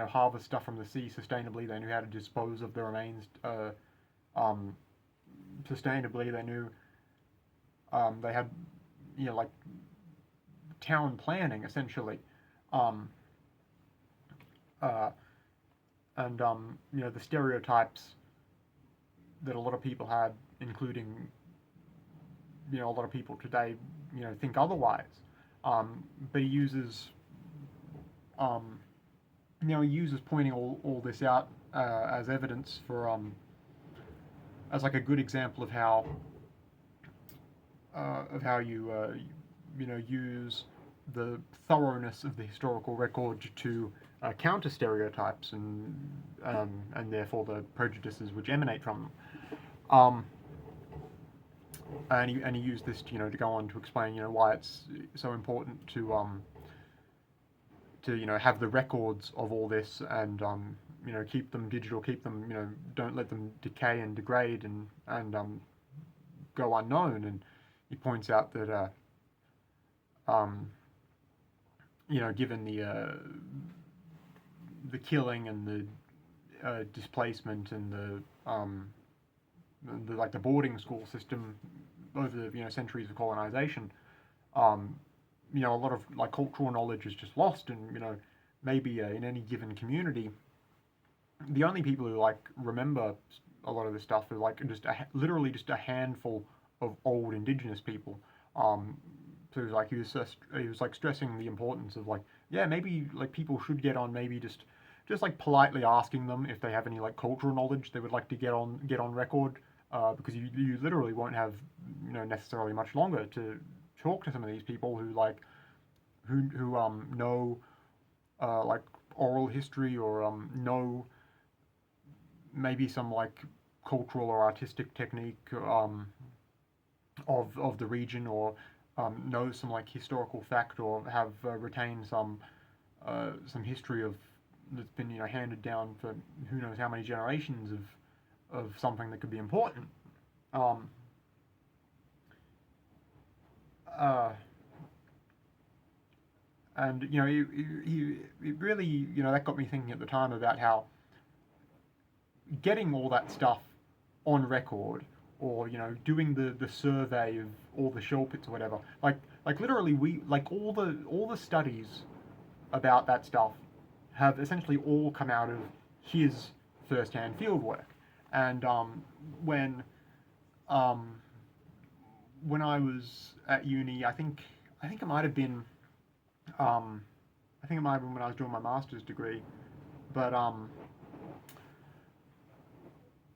harvest stuff from the sea sustainably. They knew how to dispose of the remains um, sustainably. They knew they had like town planning essentially, um, uh, and the stereotypes that a lot of people had, including a lot of people today, think otherwise. But um, he uses pointing all this out as evidence for as like a good example of how you use the thoroughness of the historical record to counter stereotypes and therefore the prejudices which emanate from them. And he used this to go on to explain why it's so important to have the records of all this and keep them digital, keep them don't let them decay and degrade and go unknown. And he points out that given the killing and the displacement and the boarding school system over the centuries of colonization, a lot of like cultural knowledge is just lost, and maybe in any given community, the only people who like remember a lot of this stuff are like literally just a handful of old indigenous people. So he was like stressing the importance of like, yeah, maybe like people should get on, maybe just like politely asking them if they have any like cultural knowledge they would like to get on record, because you literally won't have necessarily much longer to talk to some of these people who know like oral history or know maybe some like cultural or artistic technique of the region, or know some like historical fact, or have retained some history that's been handed down for who knows how many generations of something that could be important. Um, uh, and he really that got me thinking at the time about how getting all that stuff on record, or doing the survey of all the shell pits or whatever, like literally we like all the studies about that stuff have essentially all come out of his first-hand field work. And um, when I was at uni, I think it might have been when I was doing my master's degree, but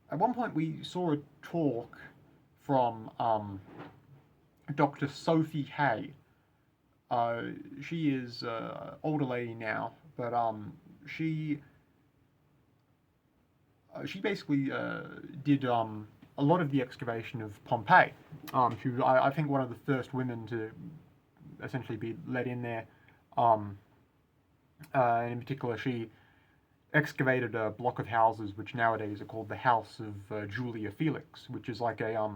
at one point we saw a talk from Dr. Sophie Hay. She is an older lady now, but she basically did a lot of the excavation of Pompeii. She was, I think, one of the first women to essentially be let in there. And in particular, she excavated a block of houses which nowadays are called the House of Julia Felix, which is like a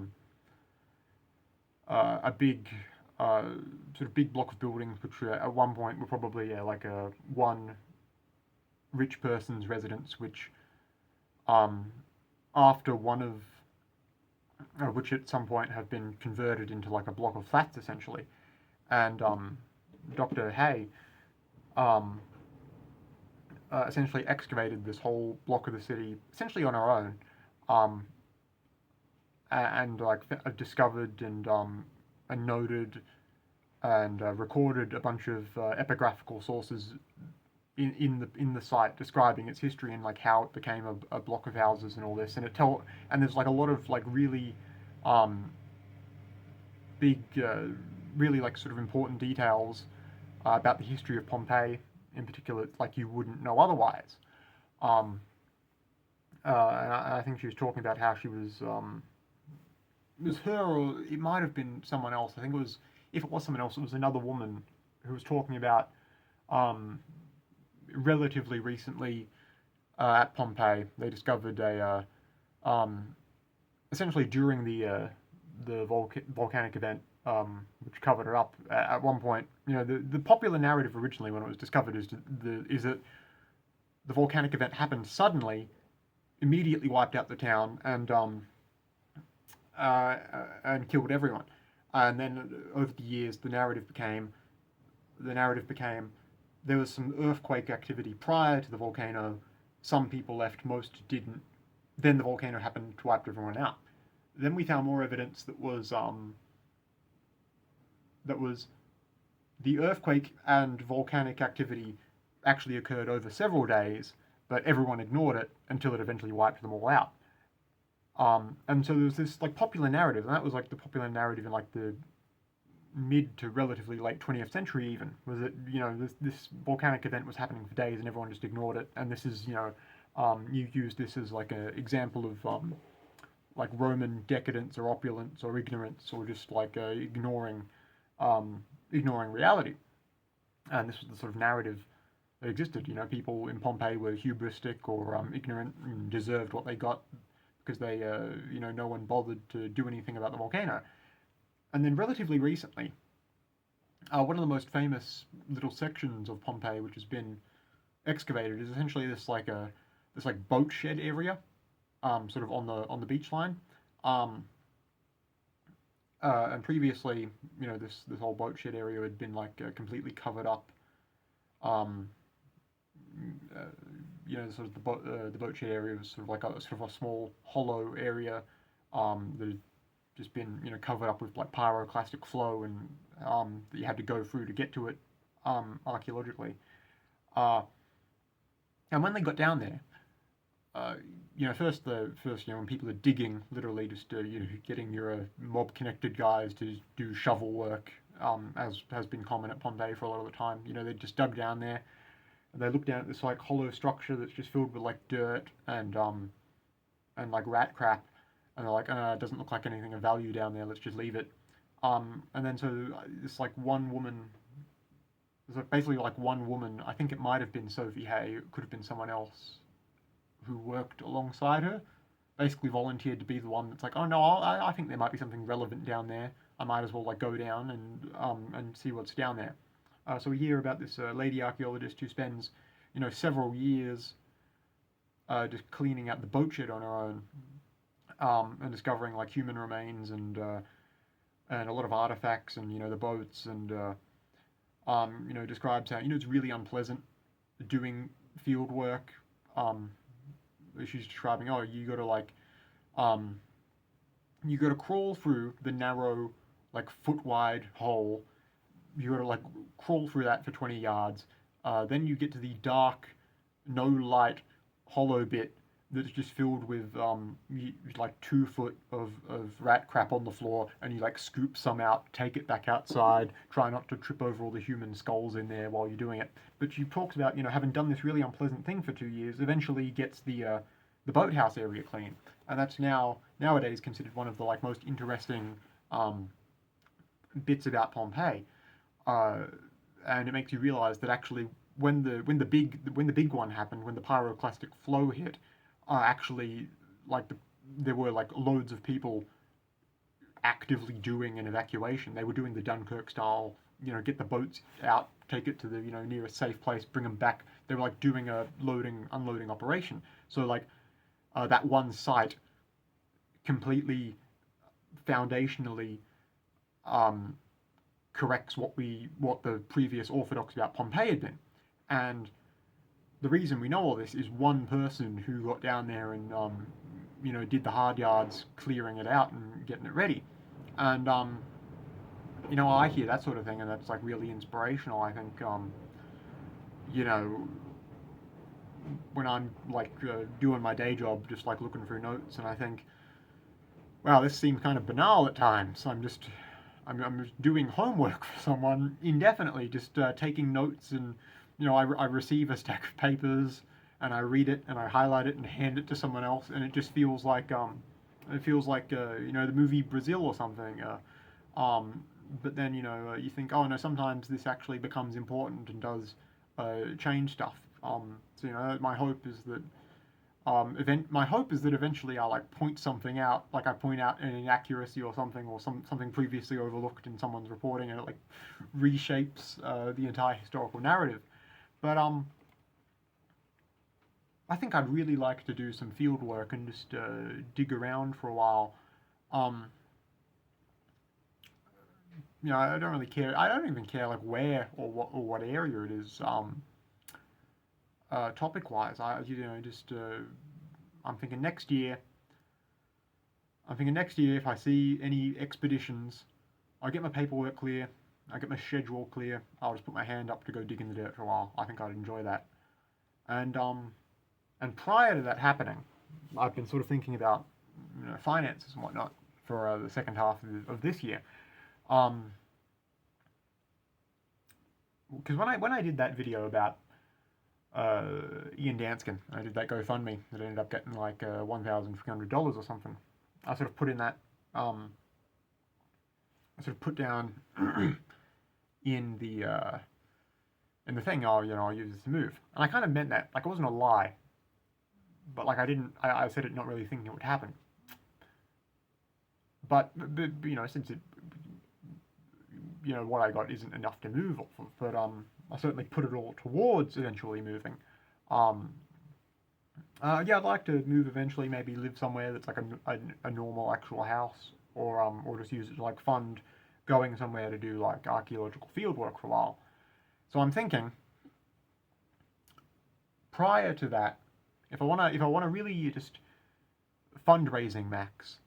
big sort of big block of buildings which at one point were probably like a one rich person's residence, which after one of which at some point have been converted into like a block of flats essentially. And Dr. Hay essentially excavated this whole block of the city essentially on her own, and like discovered and noted and recorded a bunch of epigraphical sources in the site describing its history and like how it became a block of houses and all this, and there's like a lot of like really um, big, really like sort of important details about the history of Pompeii in particular, like you wouldn't know otherwise. Um, and I think she was talking about how she was it was her, or it might have been someone else. I think it was, if it was someone else, it was another woman who was talking about um, relatively recently at Pompeii, they discovered essentially during the volcanic event, which covered it up at one point. You know, the popular narrative originally when it was discovered is that the volcanic event happened suddenly, immediately wiped out the town, and killed everyone. And then over the years, the narrative became there was some earthquake activity prior to the volcano. Some people left, most didn't. Then the volcano happened to wipe everyone out. Then we found more evidence that was the earthquake and volcanic activity actually occurred over several days, but everyone ignored it until it eventually wiped them all out. And so there was this like popular narrative, and that was like the popular narrative in like the mid to relatively late 20th century even, was that, you know, this volcanic event was happening for days and everyone just ignored it, and this is, you know, you use this as like an example of like Roman decadence or opulence or ignorance or just like ignoring reality. And this was the sort of narrative that existed. You know, people in Pompeii were hubristic or ignorant and deserved what they got because they, you know, no one bothered to do anything about the volcano. And then relatively recently, one of the most famous little sections of Pompeii, which has been excavated, is essentially this like boat shed area, sort of on the beach line. Um, and previously, you know, this whole boat shed area had been like completely covered up. Um, uh, you know, sort of the boat shed area was sort of like a small hollow area that had just been, you know, covered up with like pyroclastic flow, and that you had to go through to get to it archaeologically. Uh, and when they got down there, uh, you know, first, you know, when people are digging, literally just you know, getting your mob connected guys to do shovel work, as has been common at Pompeii for a lot of the time. You know, they just dug down there and they looked down at this like hollow structure that's just filled with like dirt and like rat crap, and they're like, it doesn't look like anything of value down there. Let's just leave it. And then so this like one woman. There's like basically like one woman. I think it might have been Sophie Hay. It could have been someone else who worked alongside her, basically volunteered to be the one that's like, oh no, I think there might be something relevant down there. I might as well like go down and see what's down there. So we hear about this lady archaeologist who spends, you know, several years just cleaning out the boat shed on her own, and discovering like human remains and a lot of artifacts and, you know, the boats, and you know, describes how, you know, it's really unpleasant doing field work. She's describing, oh, um, you got to crawl through the narrow, like foot wide hole. You got to like crawl through that for 20 yards. Then you get to the dark, no light, hollow bit that's just filled with like 2 foot of rat crap on the floor, and you like scoop some out, take it back outside, try not to trip over all the human skulls in there while you're doing it. But she talks about, you know, having done this really unpleasant thing for 2 years, eventually gets the boathouse area clean, and that's nowadays considered one of the like most interesting bits about Pompeii. Uh, and it makes you realize that actually when the big one happened, when the pyroclastic flow hit, actually like there were like loads of people actively doing an evacuation. They were doing the Dunkirk style, you know, get the boats out, take it to the, you know, nearest safe place, bring them back. They were like doing a loading unloading operation. So like that one site completely foundationally um, corrects what the previous orthodoxy about Pompeii had been. And the reason we know all this is one person who got down there and you know, did the hard yards, clearing it out and getting it ready. And you know, I hear that sort of thing, and that's like really inspirational. I think you know, when I'm like doing my day job, just like looking through notes, and I think, wow, this seems kind of banal at times. I'm just doing homework for someone indefinitely, just taking notes, and I receive a stack of papers and I read it and I highlight it and hand it to someone else, and it just feels like the movie Brazil or something. But then you think, oh no, sometimes this actually becomes important and does change stuff. So my hope is that my hope is that eventually I'll like point something out, like I point out an inaccuracy or something, or something previously overlooked in someone's reporting, and it like reshapes the entire historical narrative. But I think I'd really like to do some field work and just dig around for a while. Um, I don't really care. I don't even care like where or what area it is. Topic wise, I'm thinking next year. I'm thinking next year, if I see any expeditions, I get my paperwork clear, I get my schedule clear, I'll just put my hand up to go dig in the dirt for a while. I think I'd enjoy that. And and prior to that happening, I've been sort of thinking about finances and whatnot for the second half of this year. Because when I did that video about Ian Danskin, I did that GoFundMe that ended up getting like $1,300 or something. I sort of put in that I sort of put down in the thing, oh, I'll use this to move, and I kind of meant that, like it wasn't a lie, but like I said it not really thinking it would happen, but since it, what I got isn't enough to move off of, but I certainly put it all towards eventually moving. Um, yeah, I'd like to move eventually, maybe live somewhere that's like a normal actual house, or just use it to like fund going somewhere to do like archaeological field work for a while. So I'm thinking, prior to that, if I wanna really just fundraising max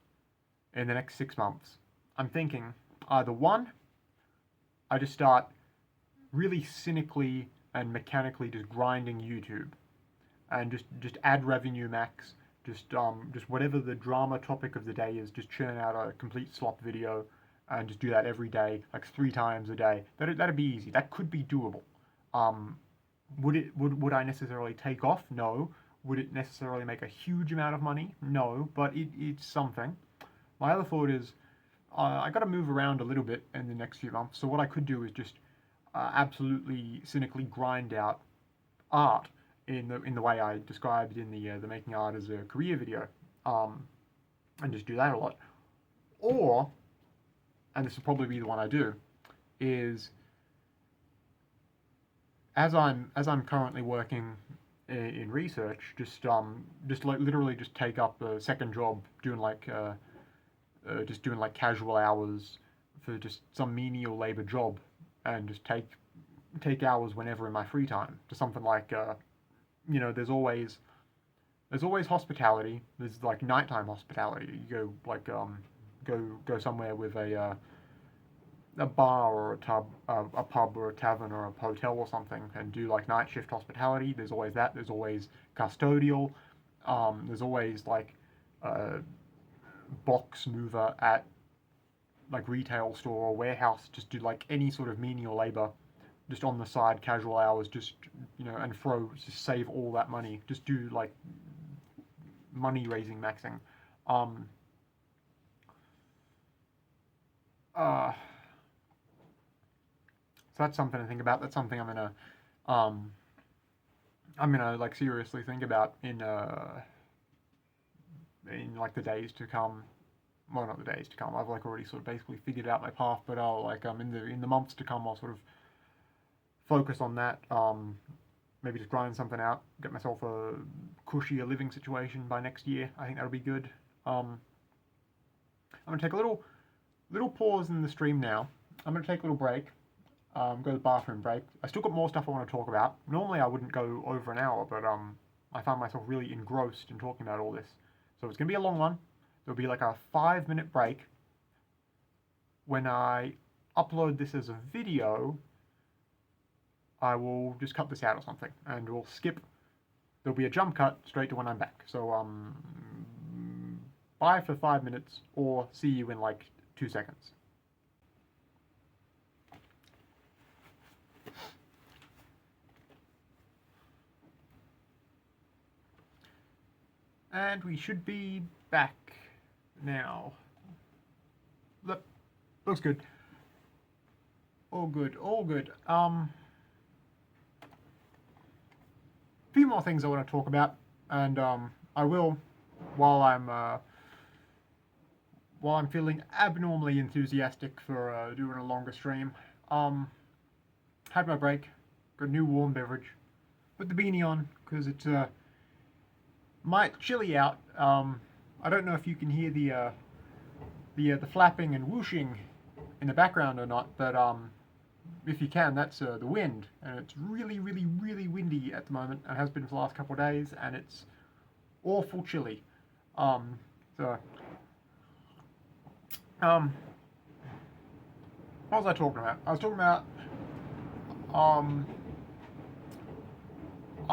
in the next 6 months, I'm thinking either one, I just start really cynically and mechanically just grinding YouTube and just add revenue max, just whatever the drama topic of the day is, just churn out a complete slop video and just do that every day, like 3 times a day. That'd be easy. That could be doable. Um, would I necessarily take off? No. Would it necessarily make a huge amount of money? No, but it's something. My other thought is I got to move around a little bit in the next few months. So what I could do is just absolutely cynically grind out art in the way I described in the making art as a career video, and just do that a lot. Or, and this will probably be the one I do, is as I'm currently working in research, just like literally just take up a second job doing like just doing like casual hours for just some menial labor job, and just take hours whenever in my free time to something like there's always hospitality. There's like nighttime hospitality. You go like go somewhere with a bar or a pub or a tavern or a hotel or something, and do like night shift hospitality. There's always that. There's always custodial. There's always like a box mover at like retail store or warehouse. Just do like any sort of menial labor, just on the side, casual hours. Just just save all that money. Just do like money raising maxing. Um, uh, So that's something to think about. That's something um, I'm gonna like seriously think about in like the days to come. Well, not the days to come. I've like already sort of basically figured out my path, but I'll like in the months to come, I'll sort of focus on that. Maybe just grind something out, get myself a cushier living situation by next year. I think that'll be good. I'm gonna take a little pause in the stream now. I'm gonna take a little break. Go to the bathroom break. I still got more stuff I want to talk about. Normally I wouldn't go over an hour, but I found myself really engrossed in talking about all this. So it's going to be a long one. There'll be like a 5-minute break. When I upload this as a video, I will just cut this out or something, and we'll skip there'll be a jump cut straight to when I'm back. So bye for 5 minutes, or see you in like 2 seconds. And we should be back now. Looks good. All good, all good. Few more things I want to talk about, and I will while I'm feeling abnormally enthusiastic for doing a longer stream. Had my break, got a new warm beverage, put the beanie on because it's might chilly out. I don't know if you can hear the flapping and whooshing in the background or not, but if you can, that's the wind, and it's really, really, really windy at the moment, and has been for the last couple of days, and it's awful chilly. So, what was I talking about? I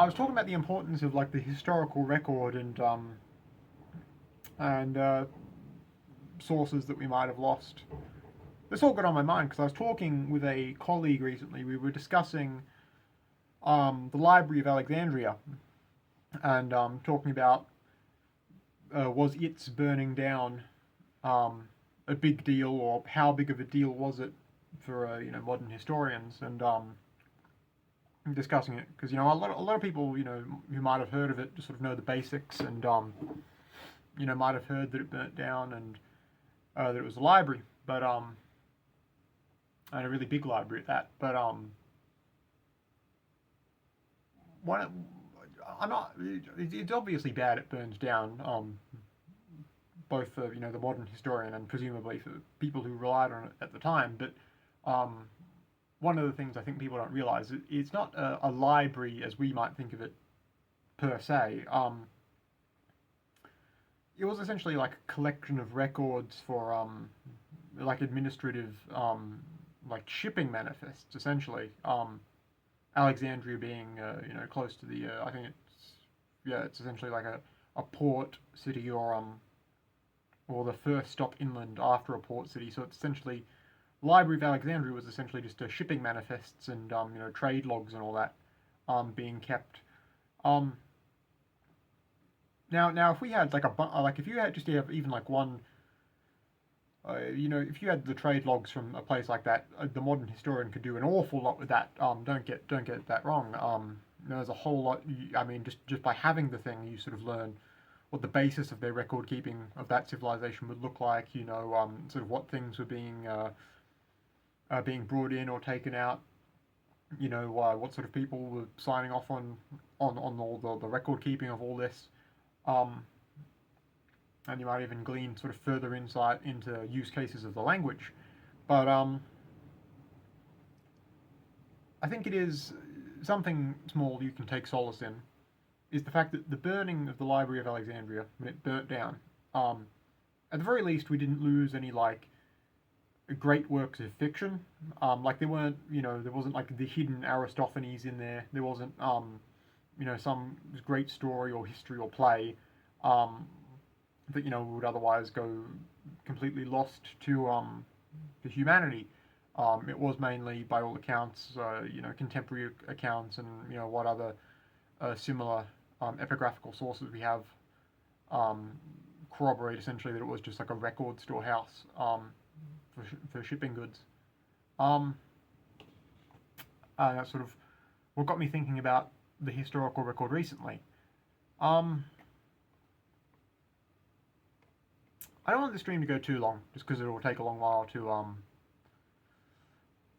was talking about the importance of like the historical record and sources that we might have lost. This all got on my mind because I was talking with a colleague recently. We were discussing the Library of Alexandria, and talking about was its burning down a big deal, or how big of a deal was it for modern historians, and discussing it because a lot of people who might have heard of it just sort of know the basics, and might have heard that it burnt down and that it was a library, but and a really big library at that. But it's obviously bad it burns down, both for the modern historian and presumably for people who relied on it at the time. But one of the things I think people don't realize is it's not a library as we might think of it per se. It was essentially like a collection of records for like administrative like shipping manifests, essentially. Alexandria being close to the I think it's essentially like a port city, or the first stop inland after a port city. So it's essentially, Library of Alexandria was essentially just shipping manifests and trade logs and all that being kept. Now if we had like if you had just have even like one, if you had the trade logs from a place like that, the modern historian could do an awful lot with that. Don't get that wrong. There's a whole lot. I mean, just by having the thing, you sort of learn what the basis of their record keeping of that civilization would look like. Sort of what things were being brought in or taken out. What sort of people were signing off on all the record keeping of all this. And you might even glean sort of further insight into use cases of the language. But I think it is something small you can take solace in, is the fact that the burning of the Library of Alexandria, when it burnt down, at the very least we didn't lose any like great works of fiction. Like there weren't, there wasn't like the hidden Aristophanes in there. There wasn't, some great story or history or play that would otherwise go completely lost to humanity. It was mainly, by all accounts, contemporary accounts and what other similar epigraphical sources we have corroborate essentially that it was just like a record storehouse for shipping goods. That's sort of what got me thinking about the historical record recently. I don't want the stream to go too long, just because it will take a long while to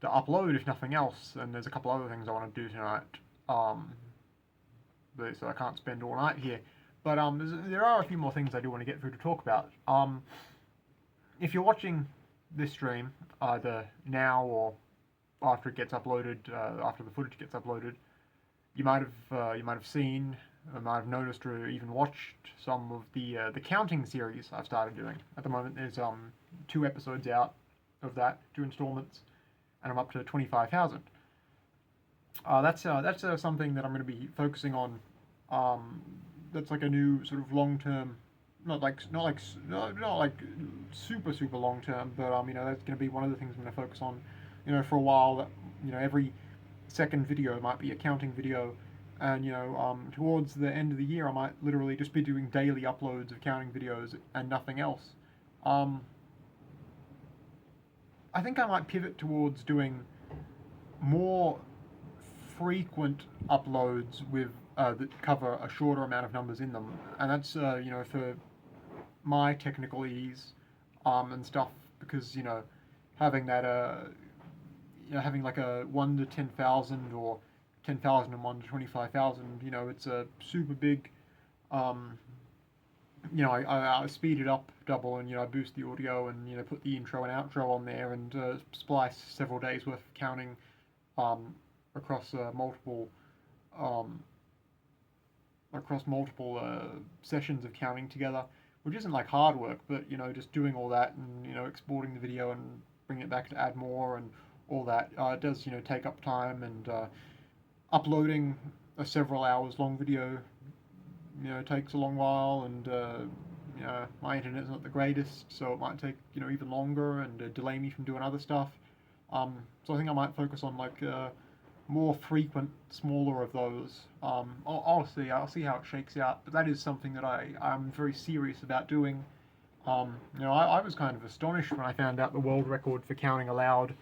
upload, if nothing else. And there's a couple other things I want to do tonight, so I can't spend all night here. But there are a few more things I do want to get through to talk about. If you're watching this stream, either now or after it gets uploaded, after the footage gets uploaded, you might have seen, or might have noticed, or even watched some of the counting series I've started doing. At the moment, there's 2 episodes out of that, 2 installments, and I'm up to 25,000. That's something that I'm going to be focusing on That's like a new sort of long-term, not like super long-term, but that's going to be one of the things I'm going to focus on, for a while. That every second video might be a counting video, and towards the end of the year I might literally just be doing daily uploads of counting videos and nothing else. Um, I think I might pivot towards doing more frequent uploads with that cover a shorter amount of numbers in them, and that's for my technical ease and stuff, because having that having like a 1 to 10,000 or 10,001 to 25,000, it's a super big. Um, I speed it up double, and I boost the audio, and put the intro and outro on there, and splice several days worth of counting um, across um, sessions of counting together, which isn't like hard work, but just doing all that, and exporting the video and bringing it back to add more and all that. It does take up time, and uploading a several hours long video takes a long while, and my internet's not the greatest, so it might take even longer, and delay me from doing other stuff. So I think I might focus on like more frequent, smaller of those. I'll see. I'll see how it shakes out. But that is something that I'm very serious about doing. I was kind of astonished when I found out the world record for counting aloud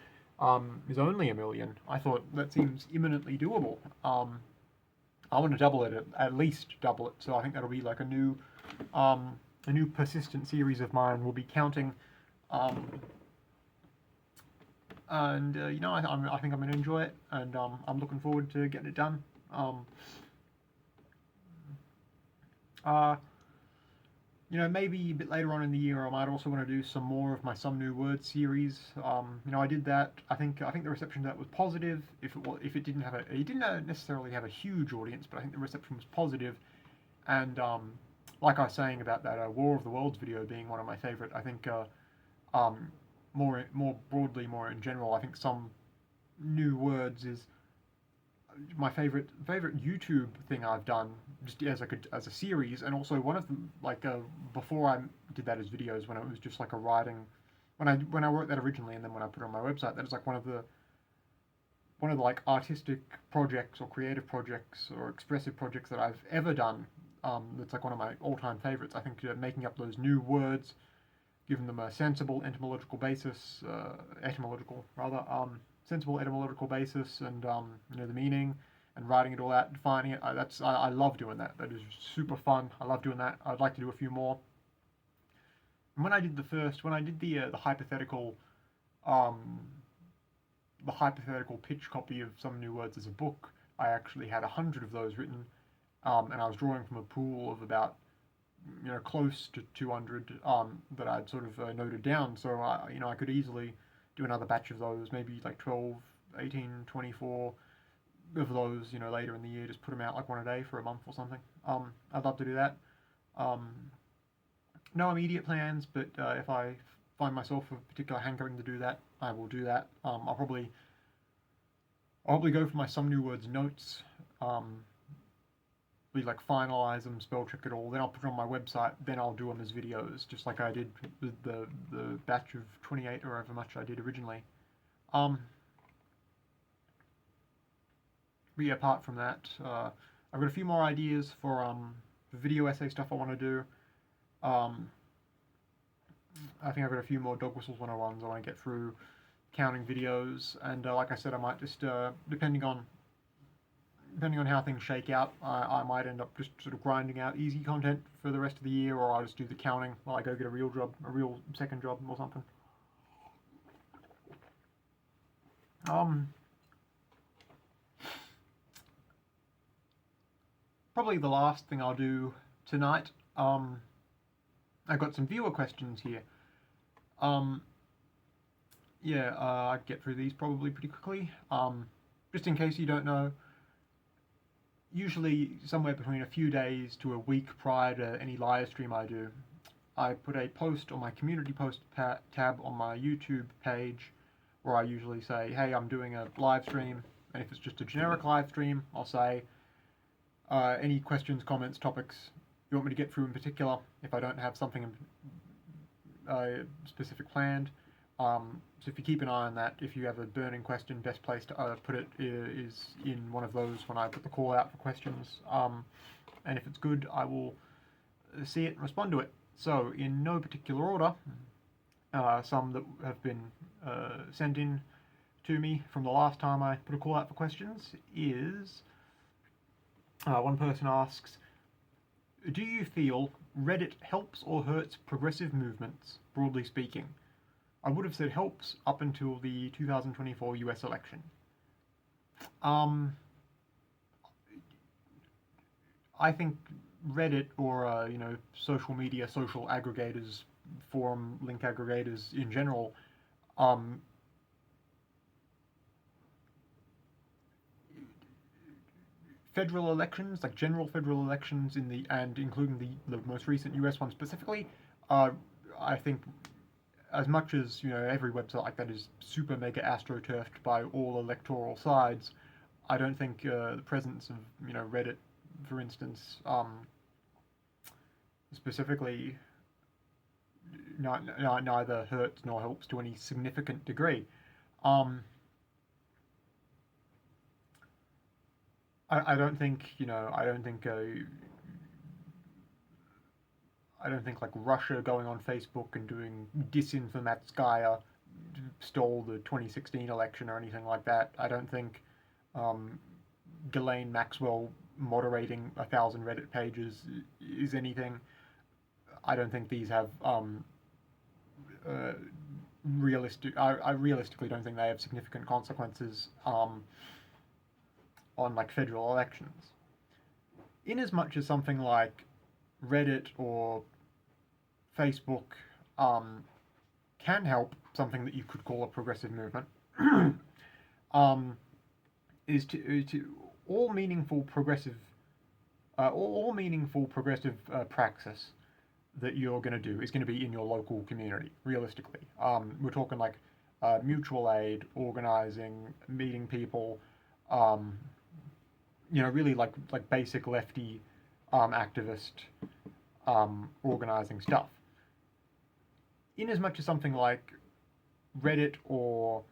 is only 1 million. I thought that seems imminently doable. I want to double it, at least double it. So I think that'll be like a new persistent series of mine. Will be counting. And I think I'm going to enjoy it, and I'm looking forward to getting it done. Maybe a bit later on in the year, I might also want to do some more of my Some New Words series. I did that. I think the reception to that was positive. If it didn't necessarily have a huge audience, but I think the reception was positive. And like I was saying about that War of the Worlds video being one of my favorite, I think more broadly, more in general, I think Some New Words is my favorite YouTube thing I've done, just as a series, and also one of them, like before I did that as videos, when it was just like a writing, when I wrote that originally, and then when I put it on my website, that is like one of the like artistic projects or creative projects or expressive projects that I've ever done. That's like one of my all-time favorites. I think making up those new words, giving them a sensible etymological basis, sensible etymological basis, and the meaning, and writing it all out, defining it. I love doing that. That is super fun. I love doing that. I'd like to do a few more. And when I did the hypothetical, pitch copy of Some New Words as a book, I actually had 100 of those written, and I was drawing from a pool of about close to 200 that I'd sort of noted down. So I could easily do another batch of those, maybe like 12, 18, 24 of those, later in the year. Just put them out like one a day for a month or something. I'd love to do that. No immediate plans, but if I find myself a particular hankering to do that, I will do that. I'll probably go for my Some New Words notes. We like finalize them, spell check it all, then I'll put it on my website, then I'll do them as videos, just like I did with the batch of 28 or however much I did originally. But yeah, apart from that, I've got a few more ideas for video essay stuff I want to do. I think I've got a few more Dog Whistles 101s I want to get through, counting videos, and like I said, I might just, depending on how things shake out, I might end up just sort of grinding out easy content for the rest of the year, or I'll just do the counting while I go get a real second job or something. Probably the last thing I'll do tonight, I've got some viewer questions here. I get through these probably pretty quickly. Just in case you don't know, usually somewhere between a few days to a week prior to any live stream I do, I put a post on my community post tab on my YouTube page, where I usually say, hey, I'm doing a live stream, and if it's just a generic live stream, I'll say, Any questions, comments, topics you want me to get through in particular, if I don't have something specific planned. So if you keep an eye on that, if you have a burning question, best place to put it is in one of those when I put the call out for questions. And if it's good, I will see it and respond to it. So in no particular order, some that have been sent in to me from the last time I put a call out for questions is one person asks, do you feel Reddit helps or hurts progressive movements, broadly speaking? I would have said helps up until the 2024 US election. I think Reddit or social media, social aggregators, forum link aggregators in general, federal elections, like general federal elections and including the most recent US one specifically, I think as much as every website like that is super mega astroturfed by all electoral sides, I don't think the presence of Reddit, for instance, specifically, neither hurts nor helps to any significant degree. I don't think I don't think like Russia going on Facebook and doing Disinformatskaya stole the 2016 election or anything like that. I don't think Ghislaine Maxwell moderating 1,000 Reddit pages is anything. I don't think these have realistic. I realistically don't think they have significant consequences on like federal elections. In as much as something like Reddit or Facebook can help something that you could call a progressive movement, is to all meaningful progressive praxis that you're going to do is going to be in your local community. Realistically, we're talking like mutual aid, organizing, meeting people, really like basic lefty activist organizing stuff. In as much as something like Reddit or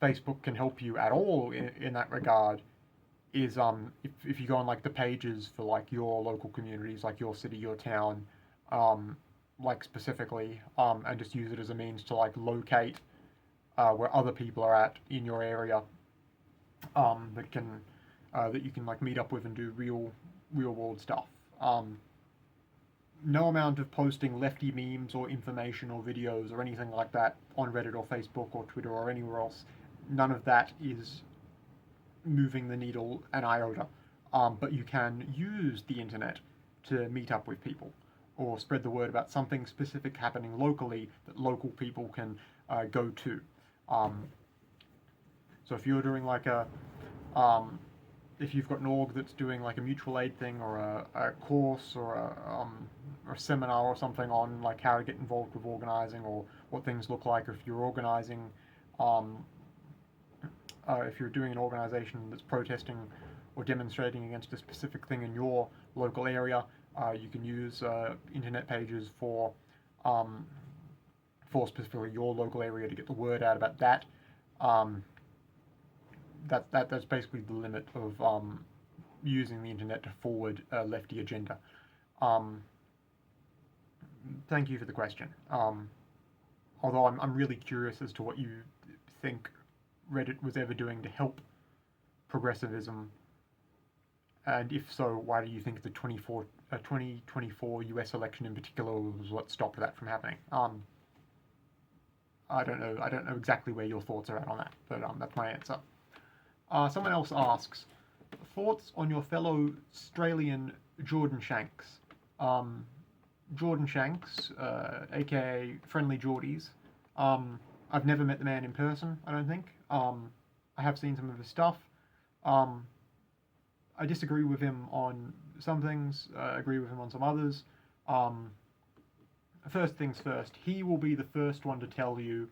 Facebook can help you at all in that regard, is if you go on like the pages for like your local communities, like your city, your town, like specifically, and just use it as a means to like locate where other people are at in your area, that you can like meet up with and do real world stuff. No amount of posting lefty memes or information or videos or anything like that on Reddit or Facebook or Twitter or anywhere else, none of that is moving the needle an iota. But you can use the internet to meet up with people or spread the word about something specific happening locally that local people can go to. So if you're doing like if you've got an org that's doing like a mutual aid thing or a course or a seminar or something on like how to get involved with organizing or what things look like, or if you're organizing, if you're doing an organization that's protesting or demonstrating against a specific thing in your local area, you can use internet pages for specifically your local area to get the word out about that. That's basically the limit of using the internet to forward a lefty agenda. Thank you for the question. Although I'm really curious as to what you think Reddit was ever doing to help progressivism, and if so, why do you think the 2024 US election in particular was what stopped that from happening? I don't know exactly where your thoughts are at on that, but that's my answer. Someone else asks, thoughts on your fellow Australian Jordan Shanks? Jordan Shanks, aka Friendly Geordies. I've never met the man in person, I don't think. I have seen some of his stuff. I disagree with him on some things, agree with him on some others. First things first, he will be the first one to tell you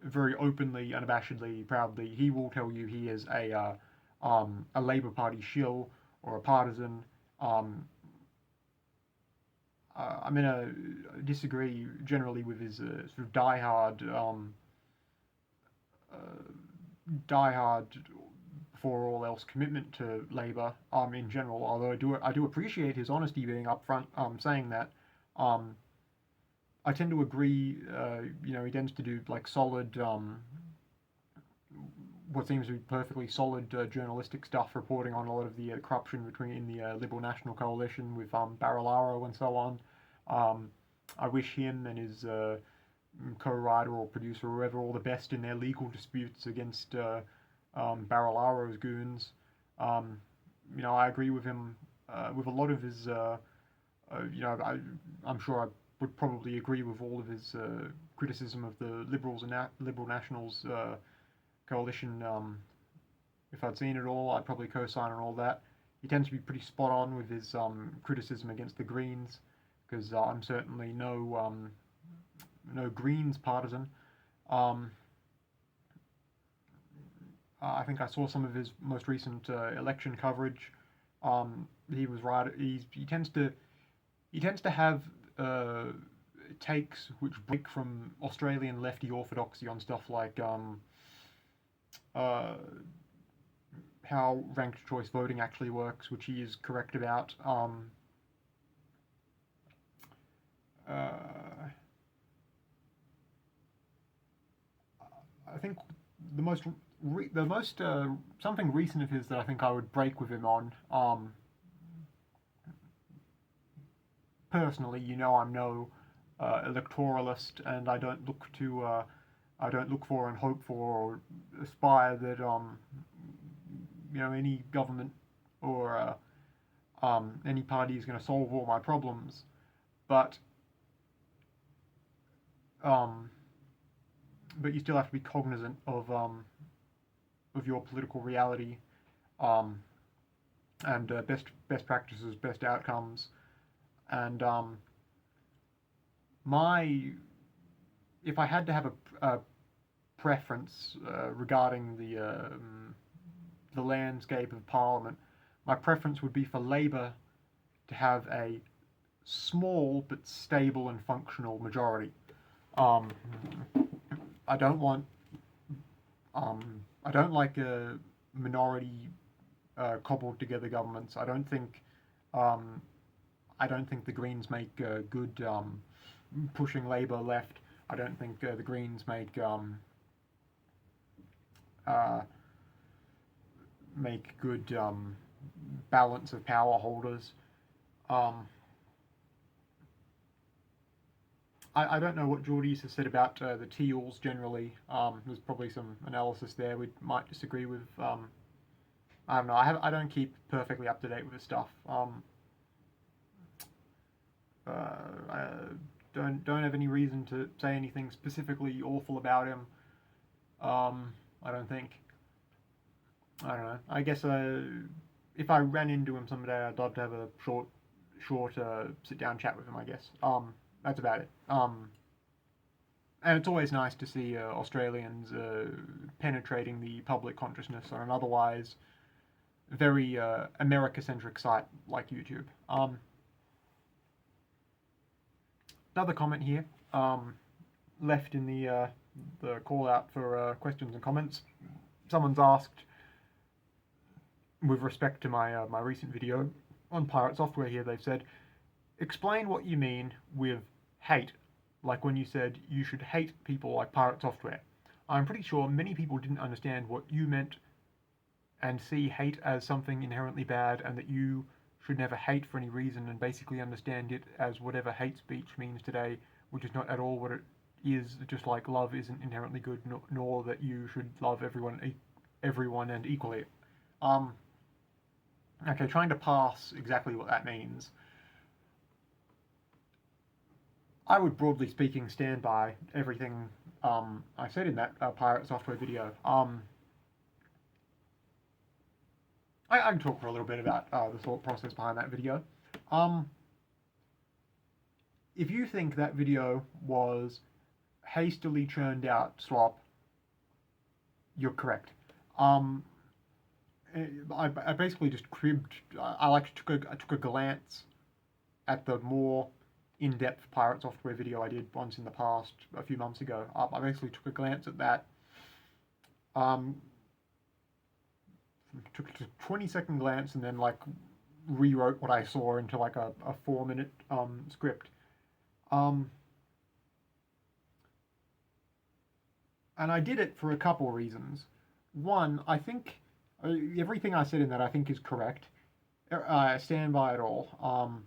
very openly, unabashedly, proudly, he will tell you he is a Labour Party shill or a partisan. I'm gonna disagree generally with his sort of diehard before all else commitment to Labour in general. Although I do appreciate his honesty being upfront saying that. I tend to agree. He tends to do like solid, what seems to be perfectly solid journalistic stuff, reporting on a lot of the corruption between the Liberal National Coalition with Barilaro and so on. I wish him and his co-writer or producer or whoever all the best in their legal disputes against Barilaro's goons. I agree with him with a lot of his. I'm sure I would probably agree with all of his criticism of the Liberals and Liberal Nationals coalition. If I'd seen it all, I'd probably co-sign on all that. He tends to be pretty spot on with his criticism against the Greens, because I'm certainly no Greens partisan. I think I saw some of his most recent election coverage. He was right. He tends to have takes which break from Australian lefty orthodoxy on stuff like how ranked choice voting actually works, which he is correct about. I think the most something recent of his that I think I would break with him on. Personally, I'm no electoralist, and I don't look for and hope for or aspire that any government or any party is going to solve all my problems. But you still have to be cognizant of your political reality, and best practices, best outcomes, and if I had to have a preference regarding the landscape of Parliament, my preference would be for Labour to have a small but stable and functional majority. I don't like a minority cobbled together governments. I don't think the Greens make good pushing Labour left. I don't think the Greens make good balance of power holders. I don't know what Geordies has said about the Teals generally. There's probably some analysis there we might disagree with. I don't know. I don't keep perfectly up to date with this stuff. I don't have any reason to say anything specifically awful about him. I don't think. I don't know. I guess if I ran into him someday, I'd love to have a short sit-down chat with him, I guess. That's about it. And it's always nice to see Australians penetrating the public consciousness on an otherwise very America-centric site like YouTube. Another comment here, left in the call out for questions and comments. Someone's asked, with respect to my recent video on pirate software here, they've said, explain what you mean with hate, like when you said you should hate people like pirate software. I'm pretty sure many people didn't understand what you meant and see hate as something inherently bad, and that you should never hate for any reason, and basically understand it as whatever hate speech means today, which is not at all what it is, just like love isn't inherently good, nor that you should love everyone and equally. Okay, trying to parse exactly what that means. I would, broadly speaking, stand by everything I said in that pirate software video. I can talk for a little bit about the thought process behind that video. If you think that video was hastily churned out slop, you're correct. I basically just cribbed. I took a glance at the more in-depth pirate software video I did once in the past, a few months ago. I basically took a glance at that. Took a 20-second glance and then like rewrote what I saw into like a 4-minute script. And I did it for a couple reasons. One, I think everything I said in that I think is correct. I stand by it all.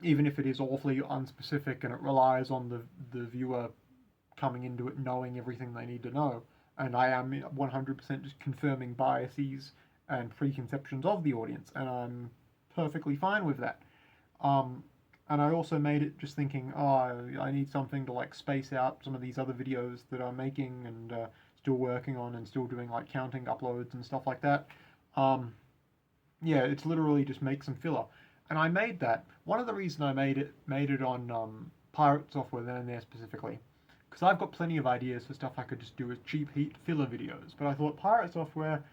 Even if it is awfully unspecific and it relies on the viewer coming into it knowing everything they need to know. And I am 100% just confirming biases and preconceptions of the audience, and I'm perfectly fine with that. And I also made it just thinking, oh, I need something to like space out some of these other videos that I'm making and still working on and still doing like counting uploads and stuff like that. Yeah, it's literally just make some filler. And I made that. One of the reasons I made it on pirate software then and there specifically, because I've got plenty of ideas for stuff I could just do as cheap heat filler videos. But I thought pirate software,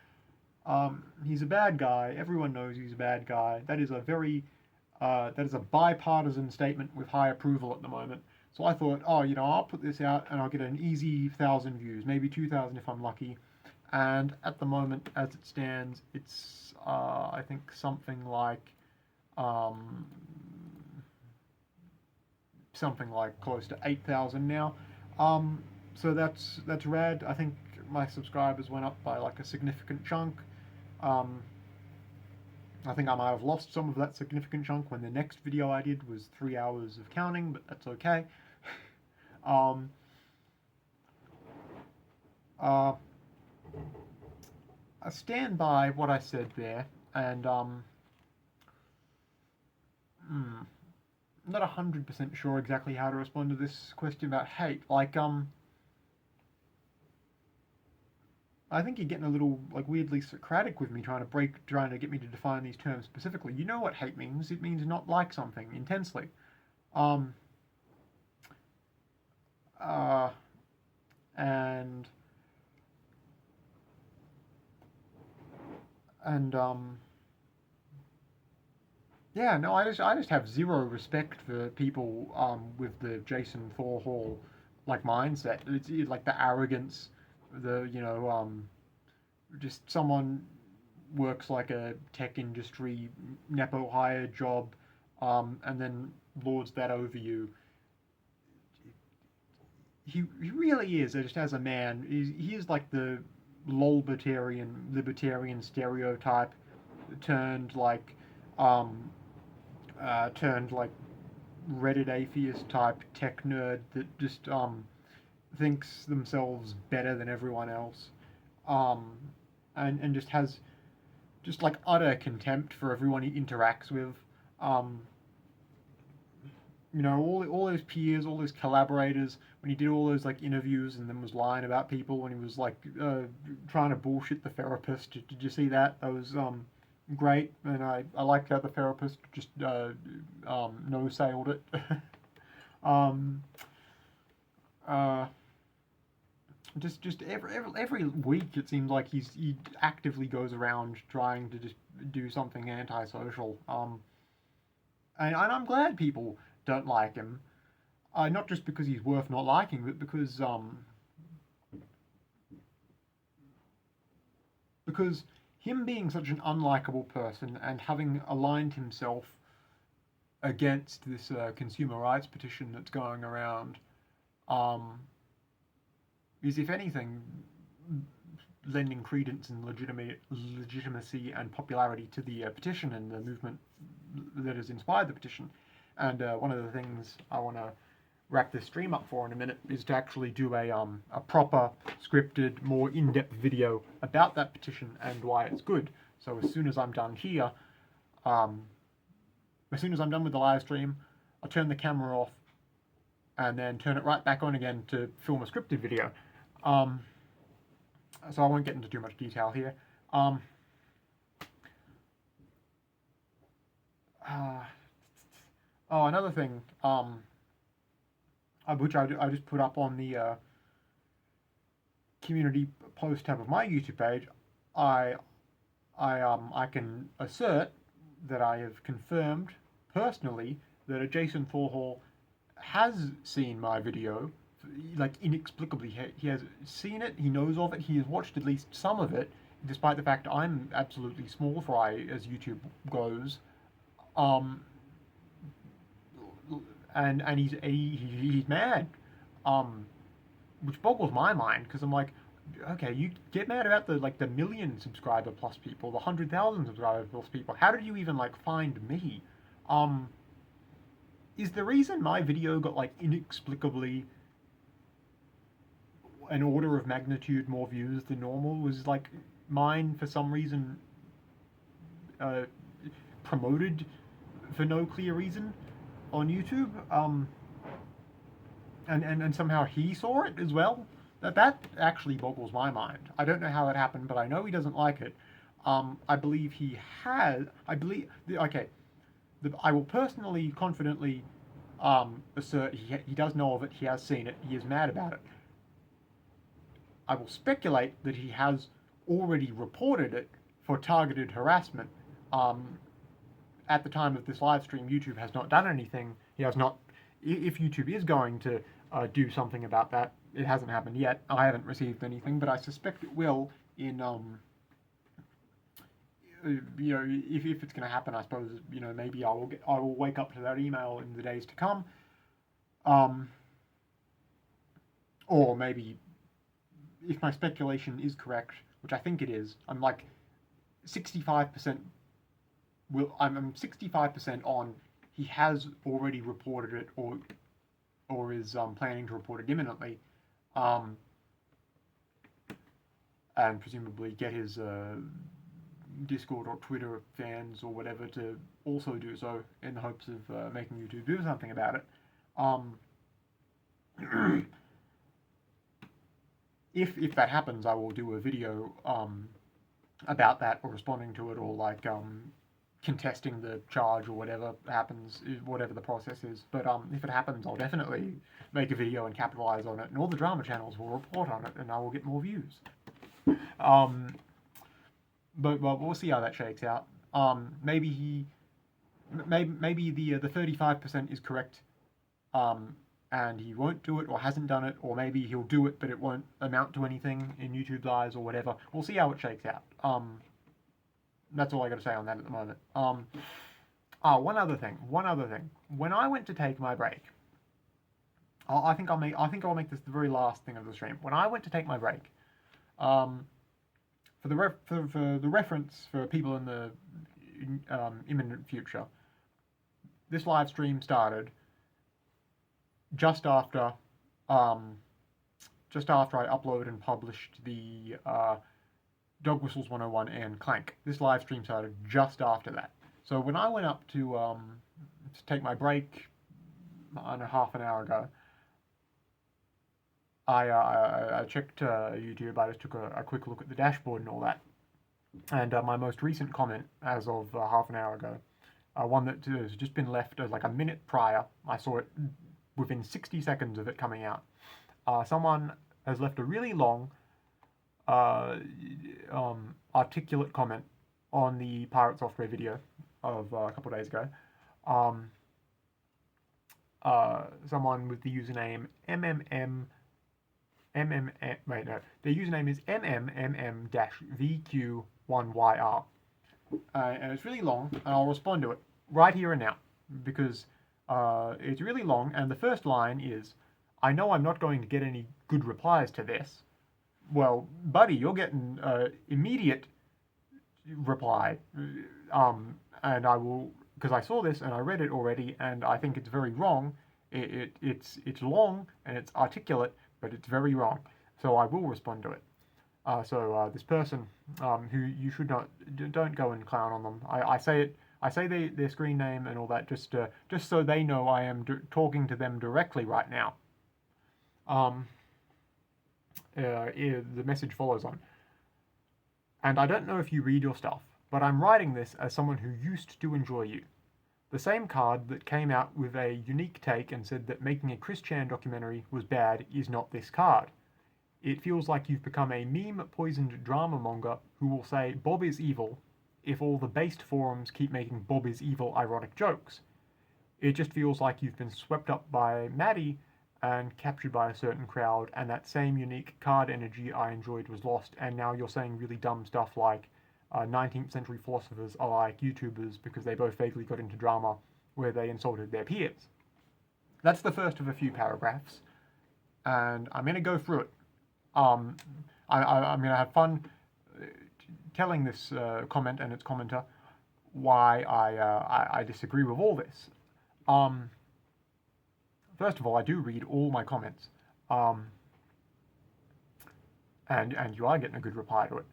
he's a bad guy. Everyone knows he's a bad guy. That is a bipartisan statement with high approval at the moment. So I thought, oh, I'll put this out and I'll get an easy 1,000 views, maybe 2,000 if I'm lucky. And at the moment, as it stands, it's I think something like close to 8,000 now. So that's rad. I think my subscribers went up by like a significant chunk. I think I might have lost some of that significant chunk when the next video I did was 3 hours of counting, but that's okay. I stand by what I said there, and I'm not 100% sure exactly how to respond to this question about hate. Like, I think you're getting a little like weirdly Socratic with me, trying to get me to define these terms specifically. You know what hate means? It means not like something intensely. Um, uh, and yeah, no, I just have zero respect for people with the Jason Thorhall like mindset. It's like the arrogance, the just someone works like a tech industry nepo hire job, and then lords that over you. He really is, just as a man, he is like the libertarian stereotype turned like um, turned like Reddit atheist type tech nerd that just thinks themselves better than everyone else, um, and just has just like utter contempt for everyone he interacts with. Um, all those peers, all those collaborators, when he did all those like interviews and then was lying about people when he was like trying to bullshit the therapist. Did you see that? That was great, and I liked how the therapist just no-sailed it. um, uh, just every week it seems like he actively goes around trying to just do something antisocial. And I'm glad people don't like him. Not just because he's worth not liking, but because him being such an unlikable person and having aligned himself against this consumer rights petition that's going around, is, if anything, lending credence and legitimacy and popularity to the petition and the movement that has inspired the petition. And one of the things I want to wrap this stream up for in a minute is to actually do a proper, scripted, more in-depth video about that petition and why it's good. So as soon as I'm done here, as soon as I'm done with the live stream, I'll turn the camera off and then turn it right back on again to film a scripted video. So I won't get into too much detail here. Another thing, which I just put up on the community post tab of my YouTube page, I I can assert that I have confirmed personally that a Jason Thorhall has seen my video, like inexplicably. He has seen it, he knows of it, he has watched at least some of it, despite the fact I'm absolutely small fry as YouTube goes. Um, and he's mad, um, which boggles my mind because I'm like, okay, you get mad about the million subscriber plus people, the 100,000 subscriber plus people. How did you even like find me? Um, is the reason my video got like inexplicably an order of magnitude more views than normal was like mine for some reason uh, promoted for no clear reason on YouTube? And somehow he saw it as well. That actually boggles my mind. I don't know how that happened, but I know he doesn't like it. I believe he has. I believe. Okay, I will personally, confidently assert he does know of it. He has seen it. He is mad about it. I will speculate that he has already reported it for targeted harassment. At the time of this live stream, YouTube has not done anything. He has not. If YouTube is going to do something about that, it hasn't happened yet. I haven't received anything, but I suspect it will in if it's going to happen. I suppose maybe I will wake up to that email in the days to come, or maybe if my speculation is correct, which I think it is, I'm like 65%. I'm 65% on he has already reported it or is planning to report it imminently, and presumably get his Discord or Twitter fans or whatever to also do so in the hopes of making YouTube do something about it. If that happens, I will do a video about that or responding to it or like contesting the charge or whatever happens, whatever the process is. But if it happens, I'll definitely make a video and capitalize on it, and all the drama channels will report on it, and I will get more views. But we'll see how that shakes out. Maybe the 35% is correct, and he won't do it or hasn't done it, or maybe he'll do it but it won't amount to anything in YouTube's eyes or whatever. We'll see how it shakes out. That's all I got to say on that at the moment. One other thing. When I went to take my break, I think I'll make this the very last thing of the stream. When I went to take my break, for the reference for people in the imminent future, this live stream started just after I uploaded and published the Dog Whistles 101 and Clank. This live stream started just after that. So when I went up to take my break, I don't know, half an hour ago, I checked YouTube. I just took a quick look at the dashboard and all that. And my most recent comment, as of half an hour ago, one that has just been left as like a minute prior, I saw it within 60 seconds of it coming out. Someone has left a really long articulate comment on the Pirate Software video of a couple of days ago. Someone with the username their username is MMMM-VQ1YR. And it's really long, and I'll respond to it right here and now, because it's really long, and the first line is, I know I'm not going to get any good replies to this. Well, buddy, you're getting immediate reply, and I will, because I saw this and I read it already, and I think it's very wrong. It's long and it's articulate, but it's very wrong. So I will respond to it. This person, who you should not, don't go and clown on them. I say their screen name and all that just so they know I am talking to them directly right now. The message follows on. And I don't know if you read your stuff, but I'm writing this as someone who used to enjoy you. The same card that came out with a unique take and said that making a Chris Chan documentary was bad is not this card. It feels like you've become a meme-poisoned drama monger who will say Bob is evil, if all the based forums keep making Bob is evil ironic jokes. It just feels like you've been swept up by Maddie and captured by a certain crowd, and that same unique card energy I enjoyed was lost, and now you're saying really dumb stuff like 19th century philosophers are like YouTubers because they both vaguely got into drama where they insulted their peers. That's the first of a few paragraphs, and I'm going to go through it. I'm going to have fun telling this comment and its commenter why I disagree with all this. First of all, I do read all my comments, and you are getting a good reply to it.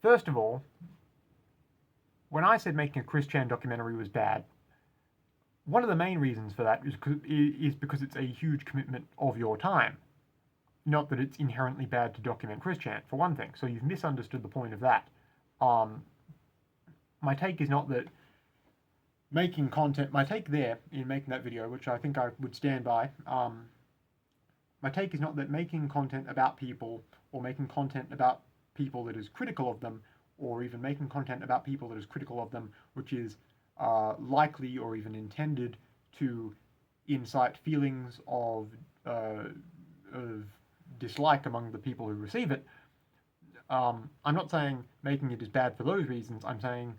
First of all, when I said making a Chris Chan documentary was bad, one of the main reasons for that is because it's a huge commitment of your time. Not that it's inherently bad to document Chris Chan, for one thing. So you've misunderstood the point of that. My take is not that making content, my take there in making that video, which I think I would stand by, my take is not that making content about people or making content about people that is critical of them, or even making content about people that is critical of them, which is likely or even intended to incite feelings of dislike among the people who receive it. I'm not saying making it is bad for those reasons. I'm saying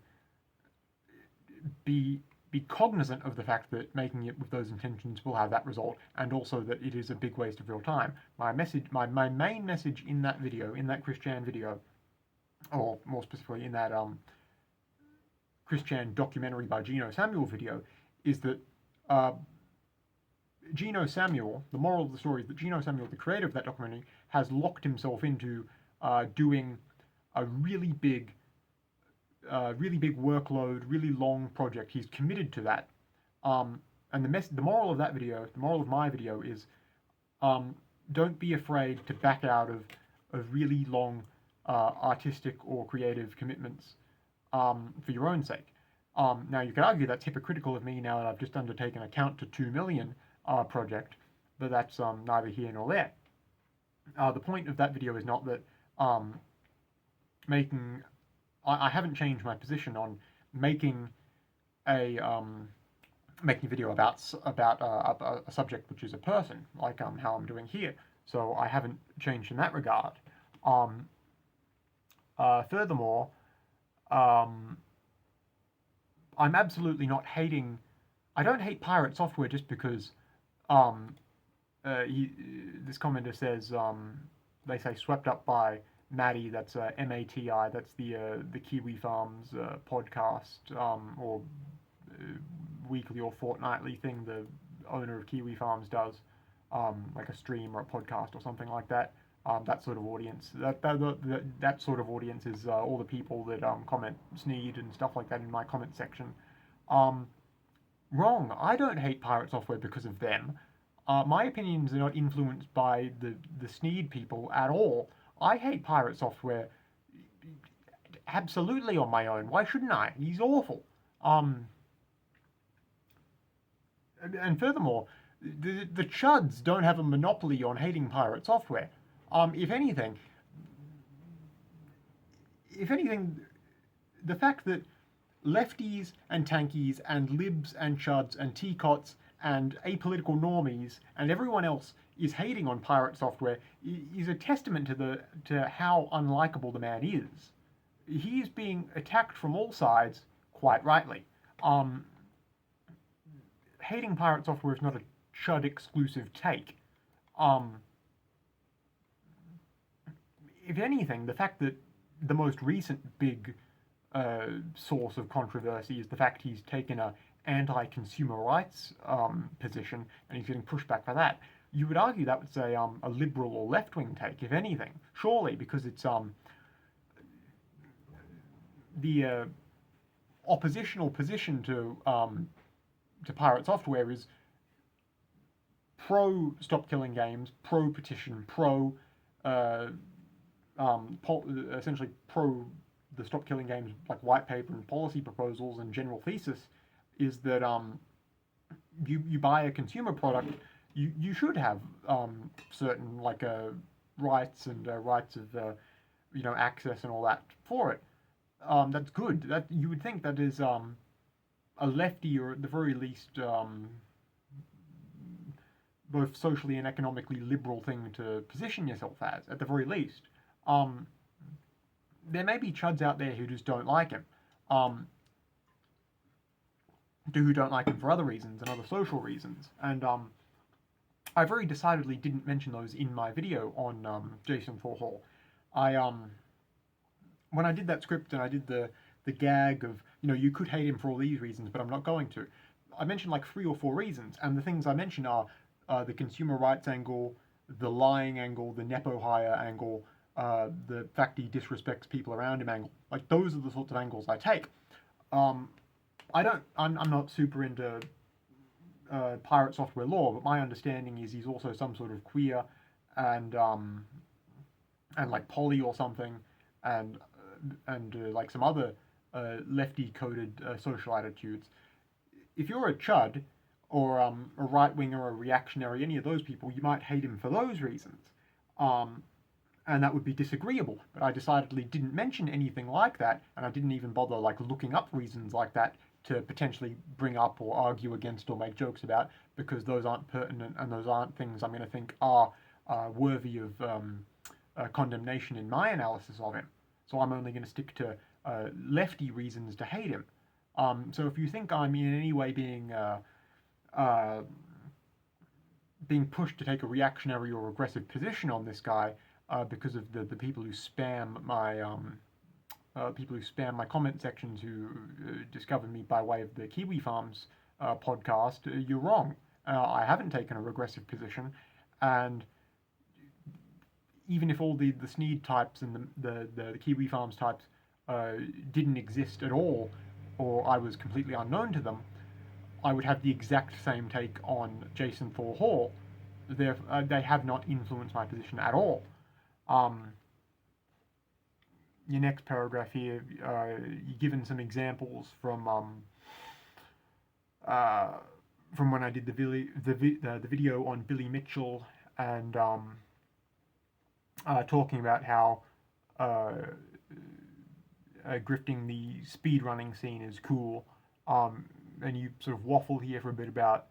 be cognizant of the fact that making it with those intentions will have that result, and also that it is a big waste of your time. My main message in that video, in that Chris Chan video, or more specifically in that Chris Chan documentary by Gino Samuel video, is that Gino Samuel, the moral of the story is that Gino Samuel, the creator of that documentary, has locked himself into doing a really big workload, really long project. He's committed to that. And the moral of that video, the moral of my video is, don't be afraid to back out of really long artistic or creative commitments for your own sake. Now you could argue that's hypocritical of me now that I've just undertaken a Count to 2 million project, but that's neither here nor there. The point of that video is not that I haven't changed my position on making a video about a subject which is a person, like how I'm doing here. So I haven't changed in that regard. Furthermore, I'm absolutely not hating. I don't hate pirate software just because this commenter says they say swept up by Maddie. That's MATI. That's the Kiwi Farms podcast or weekly or fortnightly thing the owner of Kiwi Farms does, like a stream or a podcast or something like that. That sort of audience. That sort of audience is all the people that comment Sneed and stuff like that in my comment section. Wrong. I don't hate pirate software because of them. My opinions are not influenced by the Sneed people at all. I hate pirate software absolutely on my own. Why shouldn't I? He's awful. And furthermore, the chuds don't have a monopoly on hating pirate software. If anything, the fact that lefties and tankies and libs and chuds and teacots and apolitical normies and everyone else is hating on pirate software is a testament to how unlikable the man is. He is being attacked from all sides, quite rightly. Hating pirate software is not a chud exclusive take. If anything, the fact that the most recent big source of controversy is the fact he's taken a anti-consumer rights position and he's getting pushback for that. You would argue that was a liberal or left-wing take, if anything, surely, because it's the oppositional position to pirate software is pro stop killing games, pro petition, pro essentially pro the stop killing games like white paper and policy proposals and general thesis is that you buy a consumer product, you should have certain like rights and rights of access and all that for it. That's good. That you would think that is a lefty, or at the very least both socially and economically liberal thing to position yourself as, at the very least. Um, there may be chuds out there who just don't like him, who don't like him for other reasons and other social reasons, and I very decidedly didn't mention those in my video on Jason Thor Hall. I when I did that script and I did the gag of, you could hate him for all these reasons, but I'm not going to. I mentioned like 3 or 4 reasons, and the things I mentioned are the consumer rights angle, the lying angle, the nepo hire angle, the fact he disrespects people around him angle. Like, those are the sorts of angles I take. I'm not super into pirate software law, but my understanding is he's also some sort of queer and like poly or something, and like some other lefty coded social attitudes. If you're a chud or a right winger or a reactionary, any of those people, you might hate him for those reasons, and that would be disagreeable. But I decidedly didn't mention anything like that, and I didn't even bother like looking up reasons like that to potentially bring up or argue against or make jokes about, because those aren't pertinent and those aren't things I'm going to think are worthy of condemnation in my analysis of him. So I'm only going to stick to lefty reasons to hate him. So if you think I'm in any way being pushed to take a reactionary or aggressive position on this guy because of the people who spam my comment sections, who discovered me by way of the Kiwi Farms podcast, you're wrong. I haven't taken a regressive position, and even if all the Sneed types and the Kiwi Farms types didn't exist at all, or I was completely unknown to them, I would have the exact same take on Jason Thor Hall. They have not influenced my position at all. Your next paragraph here, you're given some examples from when I did the video on Billy Mitchell, and talking about how grifting the speedrunning scene is cool, and you sort of waffle here for a bit about,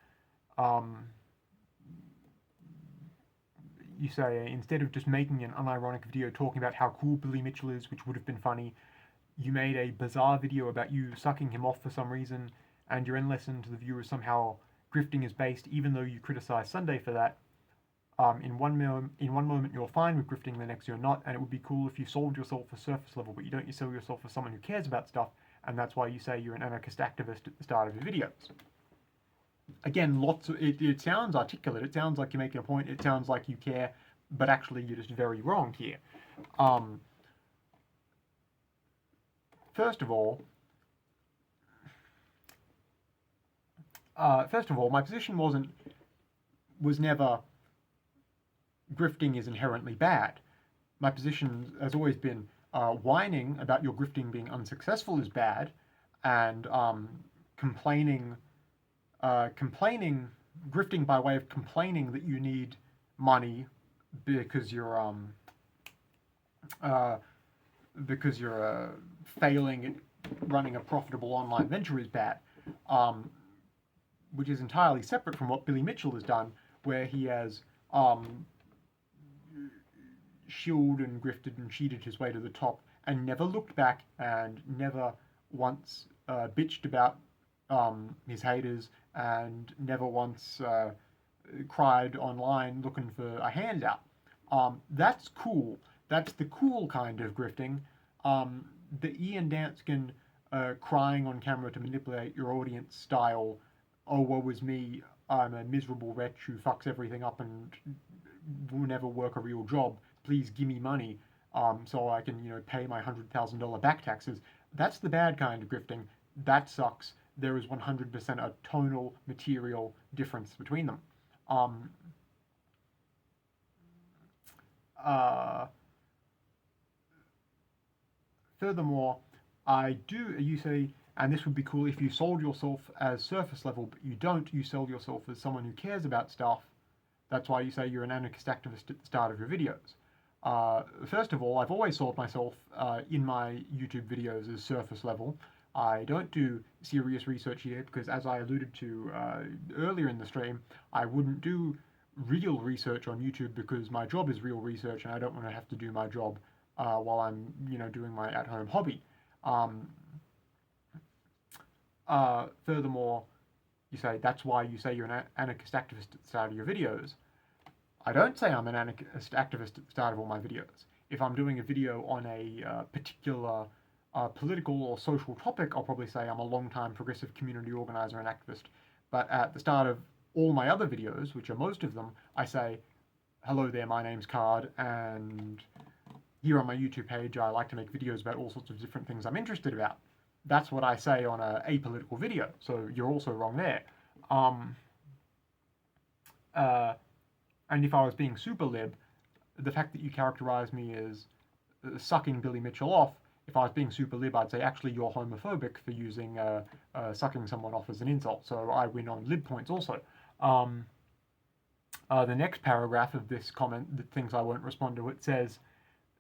you say, instead of just making an unironic video talking about how cool Billy Mitchell is, which would have been funny, you made a bizarre video about you sucking him off for some reason, and your end lesson to the viewer is somehow grifting is based, even though you criticize Sunday for that. In one moment you're fine with grifting, the next you're not, and it would be cool if you sold yourself for surface level, but you don't. You sell yourself for someone who cares about stuff, and that's why you say you're an anarchist activist at the start of your videos. Again, it sounds articulate, it sounds like you're making a point, it sounds like you care, but actually you're just very wrong here. First of all, my position was never grifting is inherently bad. My position has always been whining about your grifting being unsuccessful is bad, and complaining, grifting by way of complaining that you need money because you're failing at running a profitable online venture is bad, which is entirely separate from what Billy Mitchell has done, where he has shilled and grifted and cheated his way to the top and never looked back and never once bitched about his haters, and never once cried online looking for a handout. That's cool. That's the cool kind of grifting. The Ian Danskin crying on camera to manipulate your audience style, oh woe is me, I'm a miserable wretch who fucks everything up and will never work a real job, please give me money so I can pay my $100,000 back taxes. That's the bad kind of grifting. That sucks. There is 100% a tonal material difference between them. Furthermore, you say, and this would be cool if you sold yourself as surface level, but you don't. You sell yourself as someone who cares about stuff. That's why you say you're an anarchist activist at the start of your videos. First of all, I've always thought myself in my YouTube videos as surface level. I don't do serious research here because, as I alluded to earlier in the stream, I wouldn't do real research on YouTube because my job is real research and I don't want to have to do my job while I'm, doing my at-home hobby. Um, Furthermore, you say that's why you say you're an anarchist activist at the start of your videos. I don't say I'm an anarchist activist at the start of all my videos. If I'm doing a video on a particular political or social topic, I'll probably say I'm a long-time progressive community organizer and activist. But at the start of all my other videos, which are most of them, I say, hello there, my name's Card, and here on my YouTube page, I like to make videos about all sorts of different things I'm interested about. That's what I say on a apolitical video, so you're also wrong there. Um, uh, and if I was being super lib, the fact that you characterize me as sucking Billy Mitchell off, if I was being super lib, I'd say actually you're homophobic for using sucking someone off as an insult. So I win on lib points also. The next paragraph of this comment, the things I won't respond to, it says,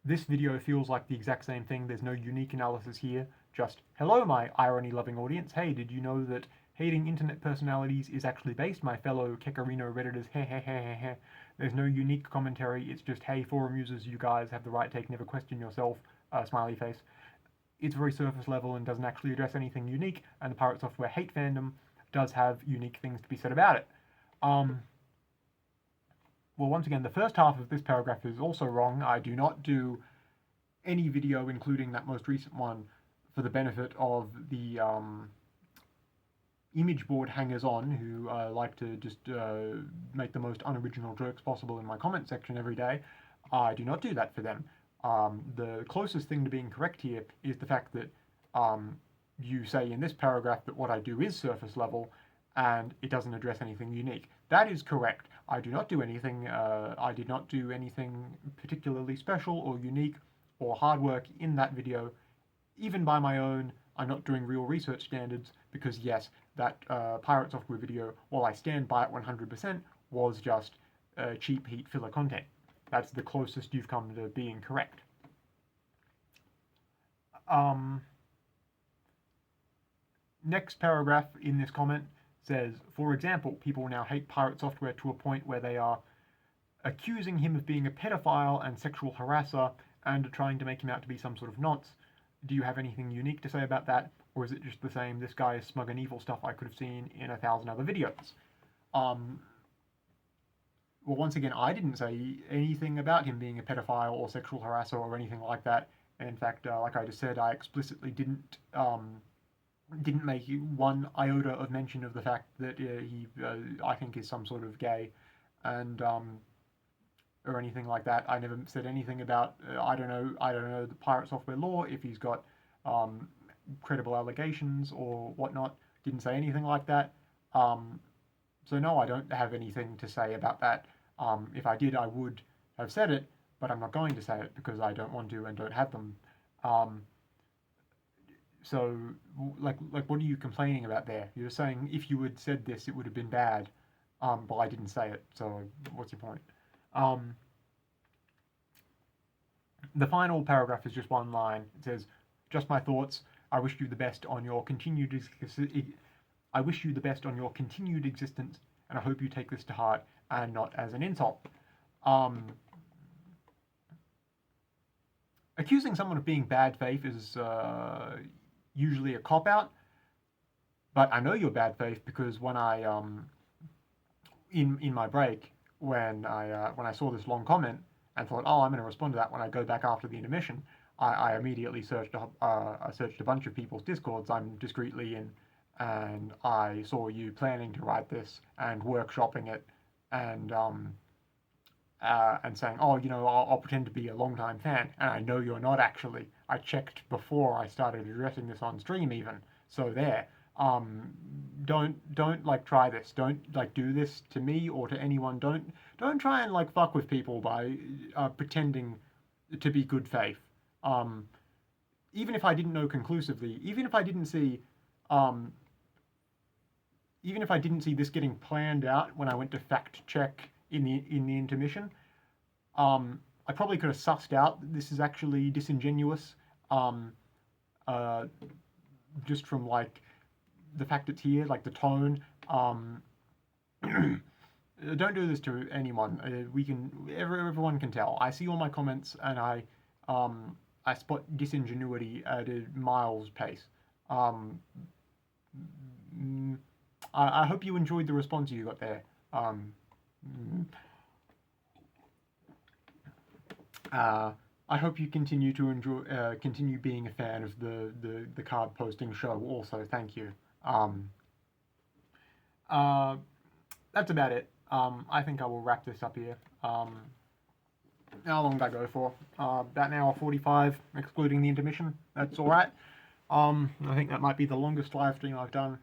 this video feels like the exact same thing. There's no unique analysis here. Just, hello, my irony-loving audience. Hey, did you know that hating internet personalities is actually based, my fellow Kekarino Redditors? Heh heh heh heh heh. There's no unique commentary. It's just, hey, forum users, you guys have the right take. Never question yourself. Smiley face. It's very surface level and doesn't actually address anything unique. And the Pirate Software hate fandom does have unique things to be said about it. Well, once again, the first half of this paragraph is also wrong. I do not do any video, including that most recent one, for the benefit of the image board hangers-on who like to just make the most unoriginal jokes possible in my comment section every day. I do not do that for them. The closest thing to being correct here is the fact that you say in this paragraph that what I do is surface level and it doesn't address anything unique. That is correct. I do not do anything, I did not do anything particularly special or unique or hard work in that video, even by my own. I'm not doing real research standards because yes, that Pirate Software video, while I stand by it 100%, was just cheap heat filler content. That's the closest you've come to being correct. Next paragraph in this comment says, for example, people now hate Pirate Software to a point where they are accusing him of being a pedophile and sexual harasser and are trying to make him out to be some sort of nonce. Do you have anything unique to say about that? Or is it just the same, this guy is smug and evil stuff I could have seen in 1,000 other videos? Well, once again, I didn't say anything about him being a pedophile or sexual harasser or anything like that. In fact, like I just said, I explicitly didn't make one iota of mention of the fact that he, I think, is some sort of gay, and or anything like that. I never said anything about I don't know the Pirate Software law if he's got credible allegations or whatnot. Didn't say anything like that. So no, I don't have anything to say about that. If I did, I would have said it, but I'm not going to say it because I don't want to and don't have them. So, like, what are you complaining about there? You're saying if you had said this, it would have been bad, but I didn't say it. So, what's your point? The final paragraph is just one line. It says, "Just my thoughts. I wish you the best on your continued existence, and I hope you take this to heart and not as an insult." Accusing someone of being bad faith is usually a cop-out, but I know you're bad faith because when I in my break when I saw this long comment and thought, oh, I'm going to respond to that when I go back after the intermission, I immediately searched a bunch of people's discords I'm discreetly in, and I saw you planning to write this and workshopping it and saying, oh, I'll pretend to be a long-time fan, and I know you're not actually. I checked before I started addressing this on stream even, so there. Don't like try this. Don't like do this to me or to anyone. Don't try and like fuck with people by pretending to be good faith. Even if I didn't know conclusively, even if I didn't see this getting planned out when I went to fact check in the intermission, I probably could have sussed out that this is actually disingenuous, um, uh, just from like the fact it's here, like the tone. Don't do this to anyone. Everyone can tell. I see all my comments, and I spot disingenuity at a mile's pace. Um, mm, I hope you enjoyed the response you got there. Um, mm, I hope you continue to continue being a fan of the card posting show. Also, thank you. Um, uh, that's about it. I think I will wrap this up here. How long did I go for? About an hour 45, excluding the intermission. That's all right. I think that might be the longest live stream I've done,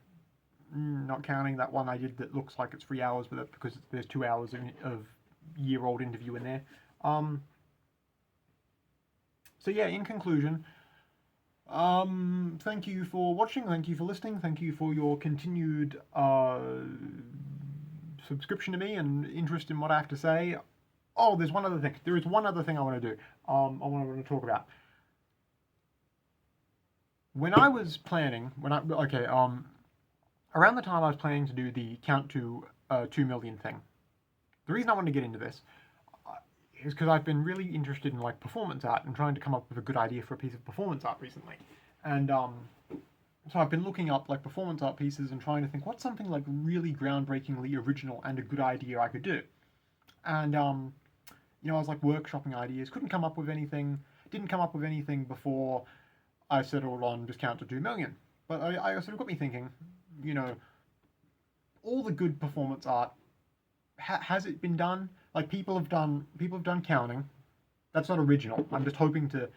not counting that one I did that looks like it's 3 hours, but that's because there's 2 hours of year-old interview in there. So yeah, in conclusion, thank you for watching, thank you for listening, thank you for your continued subscription to me and interest in what I have to say. Oh, there's one other thing. There is one other thing I want to do. I want to talk about. When I was planning, around the time I was planning to do the count to 2 million thing, the reason I wanted to get into this is because I've been really interested in like performance art and trying to come up with a good idea for a piece of performance art recently. And so I've been looking up like performance art pieces and trying to think what's something like really groundbreakingly original and a good idea I could do. And I was like workshopping ideas, couldn't come up with anything, didn't come up with anything before I settled on just count to 2 million. But I sort of got me thinking, all the good performance art, has it been done? Like people have done counting. That's not original. I'm just hoping to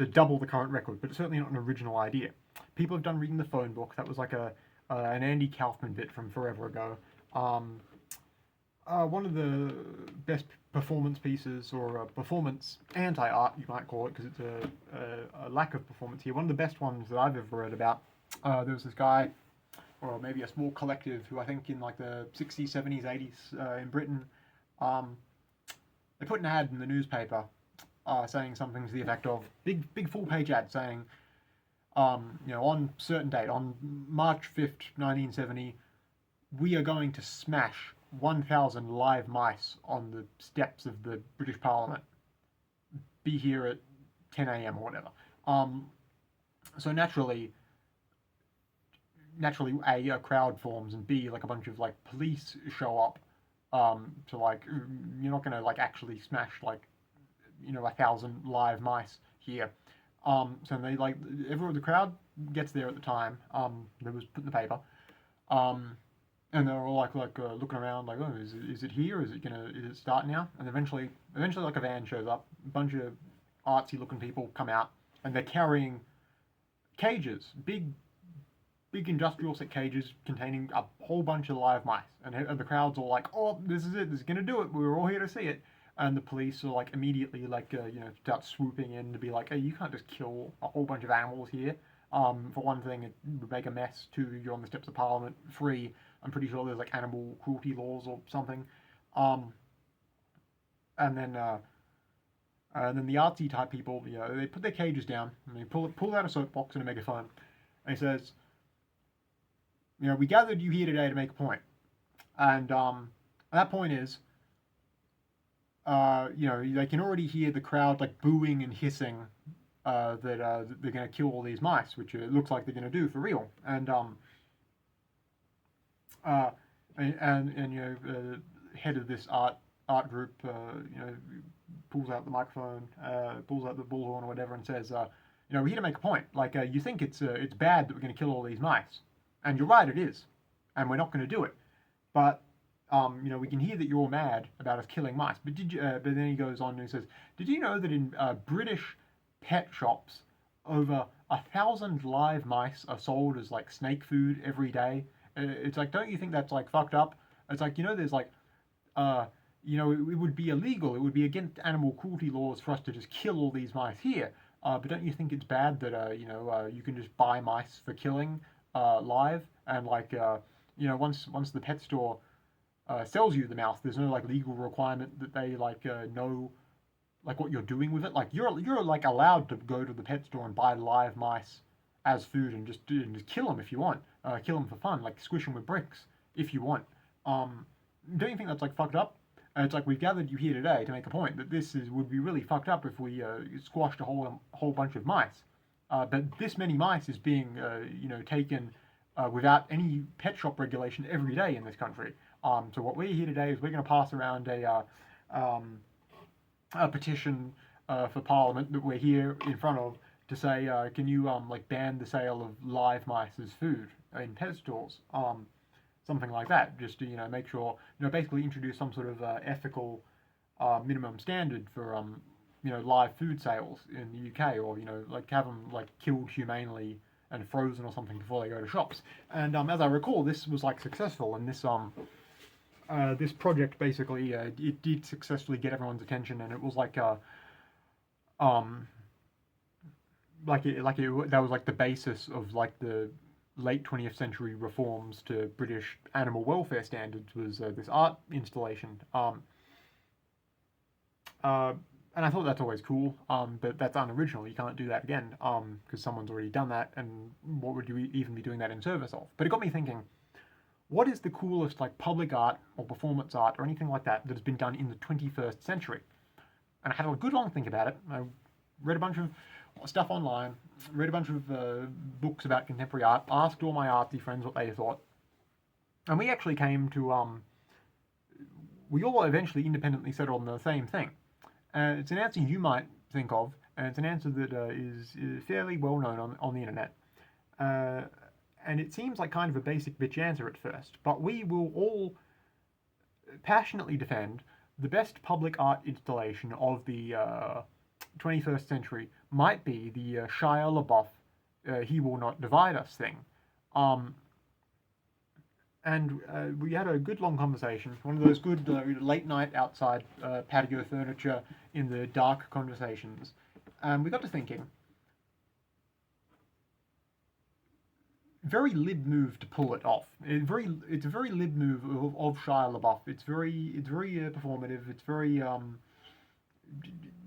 double the current record, but it's certainly not an original idea. People have done reading the phone book. That was like an Andy Kaufman bit from forever ago. One of the best performance pieces, or performance anti-art, you might call it, because it's a lack of performance here. One of the best ones that I've ever read about. There was this guy, or maybe a small collective, who I think in like the 60s, 70s, 80s in Britain, they put an ad in the newspaper saying something to the effect of, big full-page ad saying, on certain date, on March 5th, 1970, we are going to smash 1,000 live mice on the steps of the British Parliament. Be here at 10 a.m. or whatever. So naturally, A, crowd forms, and B, like a bunch of like police show up to like, you're not gonna like actually smash like 1,000 live mice here. So they like the crowd gets there at the time. That was put in the paper. And they're all like looking around like, oh, is it here? Is it start now? And eventually like a van shows up. A bunch of artsy looking people come out, and they're carrying cages, big industrial set cages containing a whole bunch of live mice. And the crowd's all like, oh, this is it. This is gonna do it. We were all here to see it. And the police are like immediately like start swooping in to be like, hey, you can't just kill a whole bunch of animals here. For one thing, it would make a mess. Two, you're on the steps of Parliament. Three, I'm pretty sure there's like animal cruelty laws or something. And then the artsy type people, they put their cages down and they pull out a soapbox and a megaphone, and he says, we gathered you here today to make a point, and that point is, they can already hear the crowd like booing and hissing that they're going to kill all these mice, which it looks like they're going to do for real, and the head of this art group, pulls out the microphone, pulls out the bullhorn or whatever, and says, we're here to make a point. Like, you think it's bad that we're going to kill all these mice, and you're right, it is, and we're not going to do it. But we can hear that you're all mad about us killing mice. But but then he goes on and he says, did you know that in British pet shops, over 1,000 live mice are sold as like snake food every day? It's like, don't you think that's like fucked up? It's like, there's like, it would be illegal. It would be against animal cruelty laws for us to just kill all these mice here. But don't you think it's bad that you can just buy mice for killing live, and like once the pet store sells you the mouse, there's no like legal requirement that they like know like what you're doing with it. Like you're like allowed to go to the pet store and buy live mice as food and just kill them if you want. Kill them for fun, like squish them with bricks if you want. Don't you think that's like fucked up? It's like we've gathered you here today to make a point that this is would be really fucked up if we squashed a whole bunch of mice. But this many mice is being taken without any pet shop regulation every day in this country. So what we're here today is we're going to pass around a petition for Parliament that we're here in front of to say, can you like ban the sale of live mice as food in pet stores? Something like that, just to make sure basically introduce some sort of ethical minimum standard for live food sales in the UK, or like have them like killed humanely and frozen or something before they go to shops. And as I recall, this was like successful, and this project basically it did successfully get everyone's attention, and it was like um that was like the basis of like the late 20th century reforms to British animal welfare standards, was this art installation. And I thought that's always cool, but that's unoriginal. You can't do that again, because someone's already done that, and what would you even be doing that in service of? But it got me thinking, what is the coolest like public art or performance art or anything like that that has been done in the 21st century? And I had a good long think about it. I read a bunch of stuff online, read a bunch of books about contemporary art, asked all my artsy friends what they thought, and we actually came to we all eventually independently settled on the same thing. It's an answer you might think of, and it's an answer that is fairly well known on the internet. And it seems like kind of a basic bitch answer at first, but we will all passionately defend the best public art installation of the 21st century might be the Shia LaBeouf "He Will Not Divide Us" thing. And we had a good long conversation, one of those good late night outside patio furniture in the dark conversations. And we got to thinking, very lib move to pull it off. It's a very lib move of Shia LaBeouf. It's very performative. It's very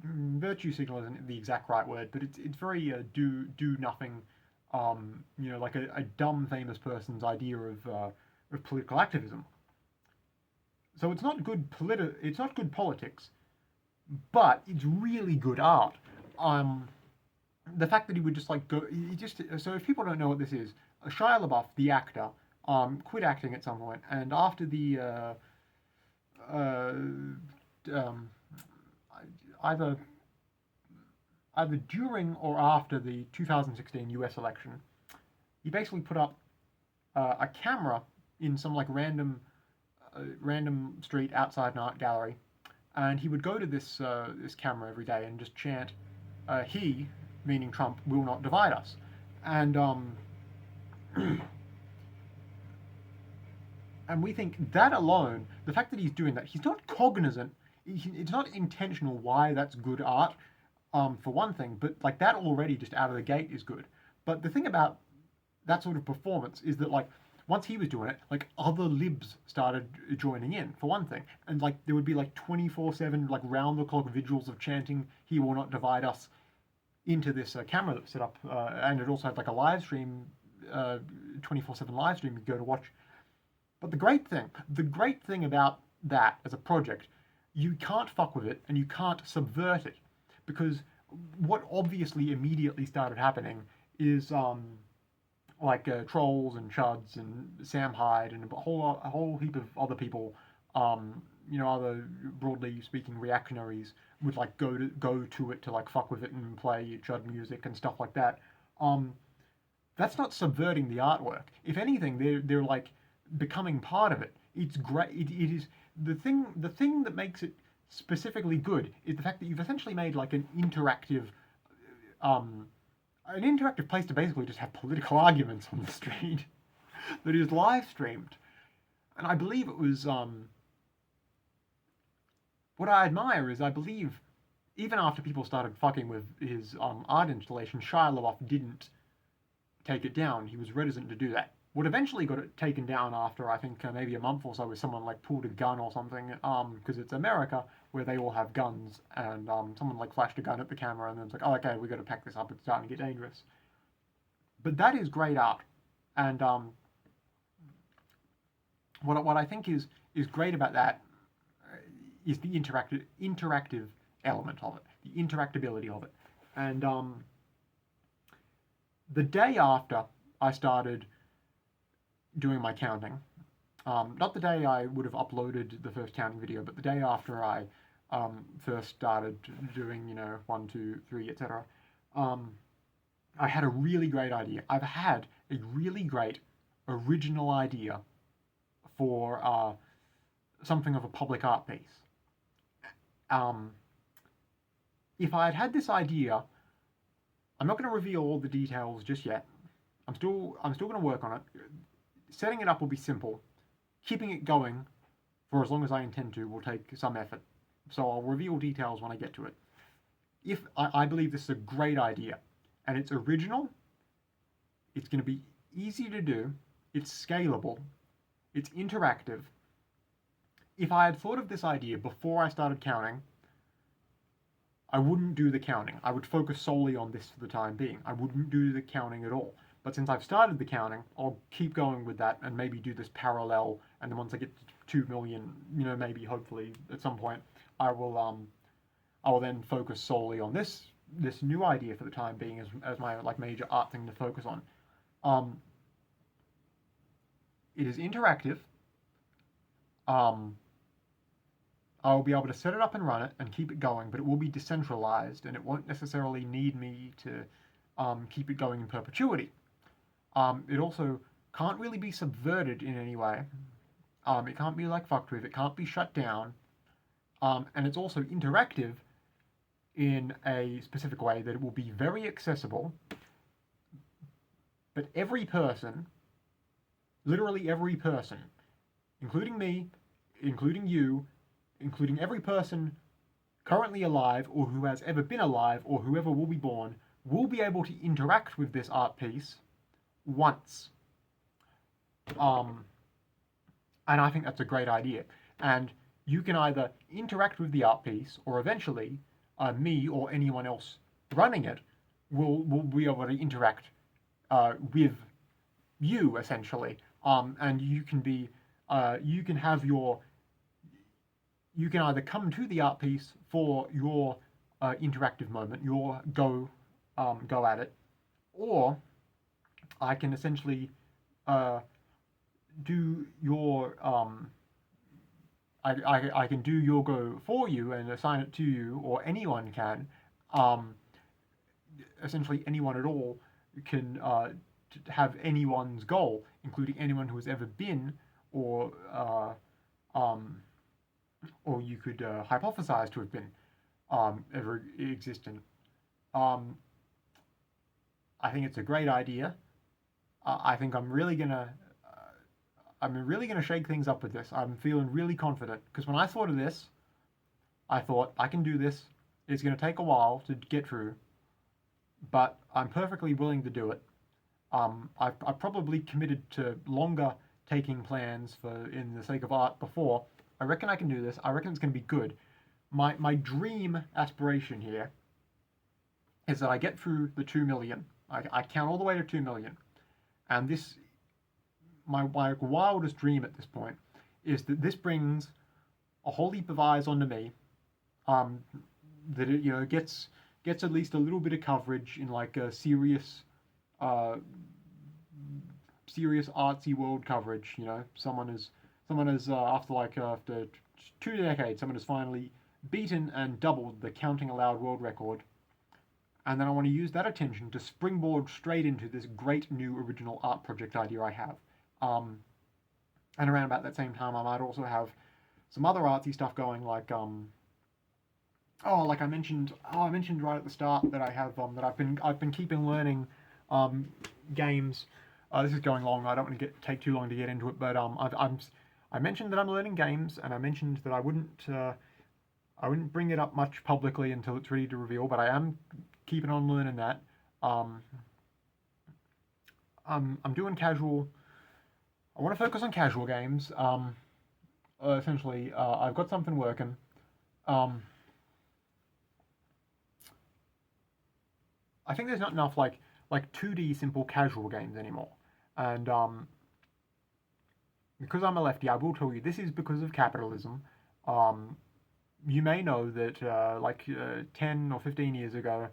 virtue signal isn't the exact right word, but it's very do nothing. Like a dumb famous person's idea of political activism. So it's not good politics, but it's really good art. The fact that he would just like go, so if people don't know what this is, Shia LaBeouf, the actor, quit acting at some point, and after the either during or after the 2016 US election, he basically put up a camera in some like random street outside an art gallery, and he would go to this camera every day and just chant, "He," meaning Trump, "will not divide us," and and we think that alone, the fact that he's doing that, he's not cognizant, it's not intentional why that's good art, for one thing, but like that already just out of the gate is good. But the thing about that sort of performance is that like once he was doing it, like other libs started joining in, for one thing, and like there would be like 24/7 like round the clock vigils of chanting "He will not divide us" into this camera that was set up, and it also had like a live stream, 24/7 live stream you go to watch. But the great thing about that as a project, you can't fuck with it and you can't subvert it, because what obviously immediately started happening is like trolls and chuds and Sam Hyde and a whole heap of other people, other broadly speaking reactionaries would like go to it to like fuck with it and play chud music and stuff like that. That's not subverting the artwork. If anything, they're like becoming part of it. It's great. It is the thing. The thing that makes it specifically good is the fact that you've essentially made like an interactive place to basically just have political arguments on the street that is live streamed. And I believe it was what I admire is I believe even after people started fucking with his art installation, Shia LaBeouf didn't take it down. He was reticent to do that. what eventually got it taken down after I think maybe a month or so was someone like pulled a gun or something, because it's America where they all have guns, and someone like flashed a gun at the camera and then it's like, oh, okay, we got to pack this up, it's starting to get dangerous. But that is great art, and what I think is great about that is the interactive element of it, the interactability of it, and the day after I started doing my counting, not the day I would have uploaded the first counting video, but the day after I first started doing, 1, 2, 3, etc., I had a really great idea. I've had a really great original idea for something of a public art piece. If I had had this idea, I'm not going to reveal all the details just yet. I'm still going to work on it. Setting it up will be simple. Keeping it going for as long as I intend to will take some effort. So I'll reveal details when I get to it. If I believe this is a great idea, and it's original, it's going to be easy to do, it's scalable, it's interactive. If I had thought of this idea before I started counting, I wouldn't do the counting. I would focus solely on this for the time being. I wouldn't do the counting at all. But since I've started the counting, I'll keep going with that and maybe do this parallel. And then once I get to 2 million, maybe hopefully at some point, I will then focus solely on this new idea for the time being as my like major art thing to focus on. It is interactive. I'll be able to set it up and run it and keep it going, but it will be decentralized and it won't necessarily need me to keep it going in perpetuity. It also can't really be subverted in any way. It can't be like fucked with, it can't be shut down. And it's also interactive in a specific way that it will be very accessible. But every person, literally every person, including me, including you, including every person currently alive or who has ever been alive or whoever will be born, will be able to interact with this art piece once. And I think that's a great idea. And you can either interact with the art piece, or eventually me or anyone else running it will be able to interact with you, essentially. And you can be, you can have your, you can either come to the art piece for your interactive moment, your go at it, or I can essentially do your I can do your go for you and assign it to you, or anyone can. Essentially, anyone at all can have anyone's goal, including anyone who has ever been, or you could hypothesize to have been ever existent. I think it's a great idea. I think I'm really gonna shake things up with this. I'm feeling really confident because when I thought of this, I thought I can do this. It's going to take a while to get through, but I'm perfectly willing to do it. I've probably committed to longer taking plans in the sake of art before. I reckon I can do this. I reckon it's going to be good. My dream aspiration here is that I get through the 2 million. I count all the way to 2 million, and this. My wildest dream at this point is that this brings a whole heap of eyes onto me, that it gets at least a little bit of coverage in like a serious artsy world coverage. Someone has after 2 decades, someone has finally beaten and doubled the counting aloud world record. And then I want to use that attention to springboard straight into this great new original art project idea I have. And around about that same time, I might also have some other artsy stuff going, like like I mentioned right at the start that I have that I've been keeping learning games. This is going long. I don't want to take too long to get into it, but I mentioned that I'm learning games, and I mentioned that I wouldn't bring it up much publicly until it's ready to reveal, but I am keeping on learning that. I'm doing casual I want to focus on casual games. Essentially, I've got something working. Um, I think there's not enough like 2D simple casual games anymore, and because I'm a lefty, I will tell you this is because of capitalism. Um, you may know that 10 or 15 years ago,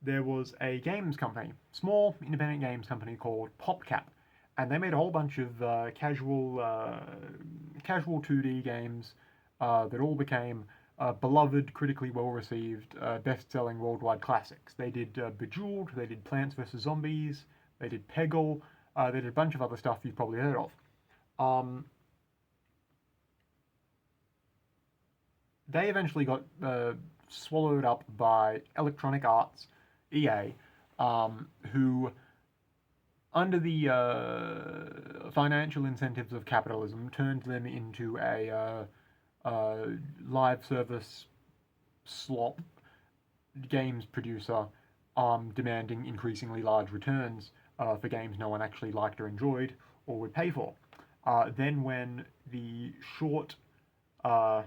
there was a games company, small independent games company called PopCap, and they made a whole bunch of casual 2D games that all became beloved, critically well received, best-selling worldwide classics. They did Bejeweled, they did Plants vs Zombies, they did Peggle, they did a bunch of other stuff you've probably heard of. Um, they eventually got swallowed up by Electronic Arts, EA, who, under the financial incentives of capitalism, turned them into a live service slop games producer, demanding increasingly large returns for games no one actually liked or enjoyed or would pay for. Then, uh,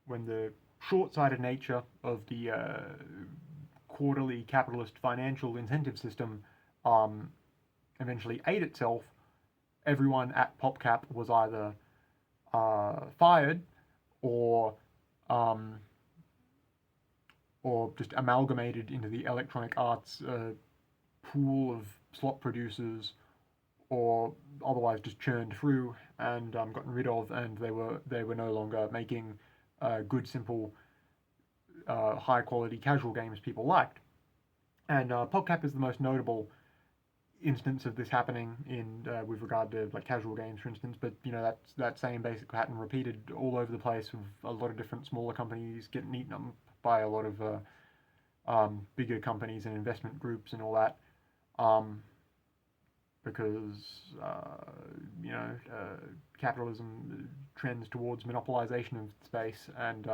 when the short-sighted nature of the quarterly capitalist financial incentive system um, eventually ate itself, everyone at PopCap was either fired or um, or just amalgamated into the Electronic Arts pool of slot producers, or otherwise just churned through and gotten rid of, and they were no longer making good, simple, high quality casual games people liked. And PopCap is the most notable instance of this happening in with regard to like casual games, for instance. But that same basic pattern repeated all over the place with a lot of different smaller companies getting eaten up by a lot of bigger companies and investment groups and all that. Um, because capitalism trends towards monopolization of space, and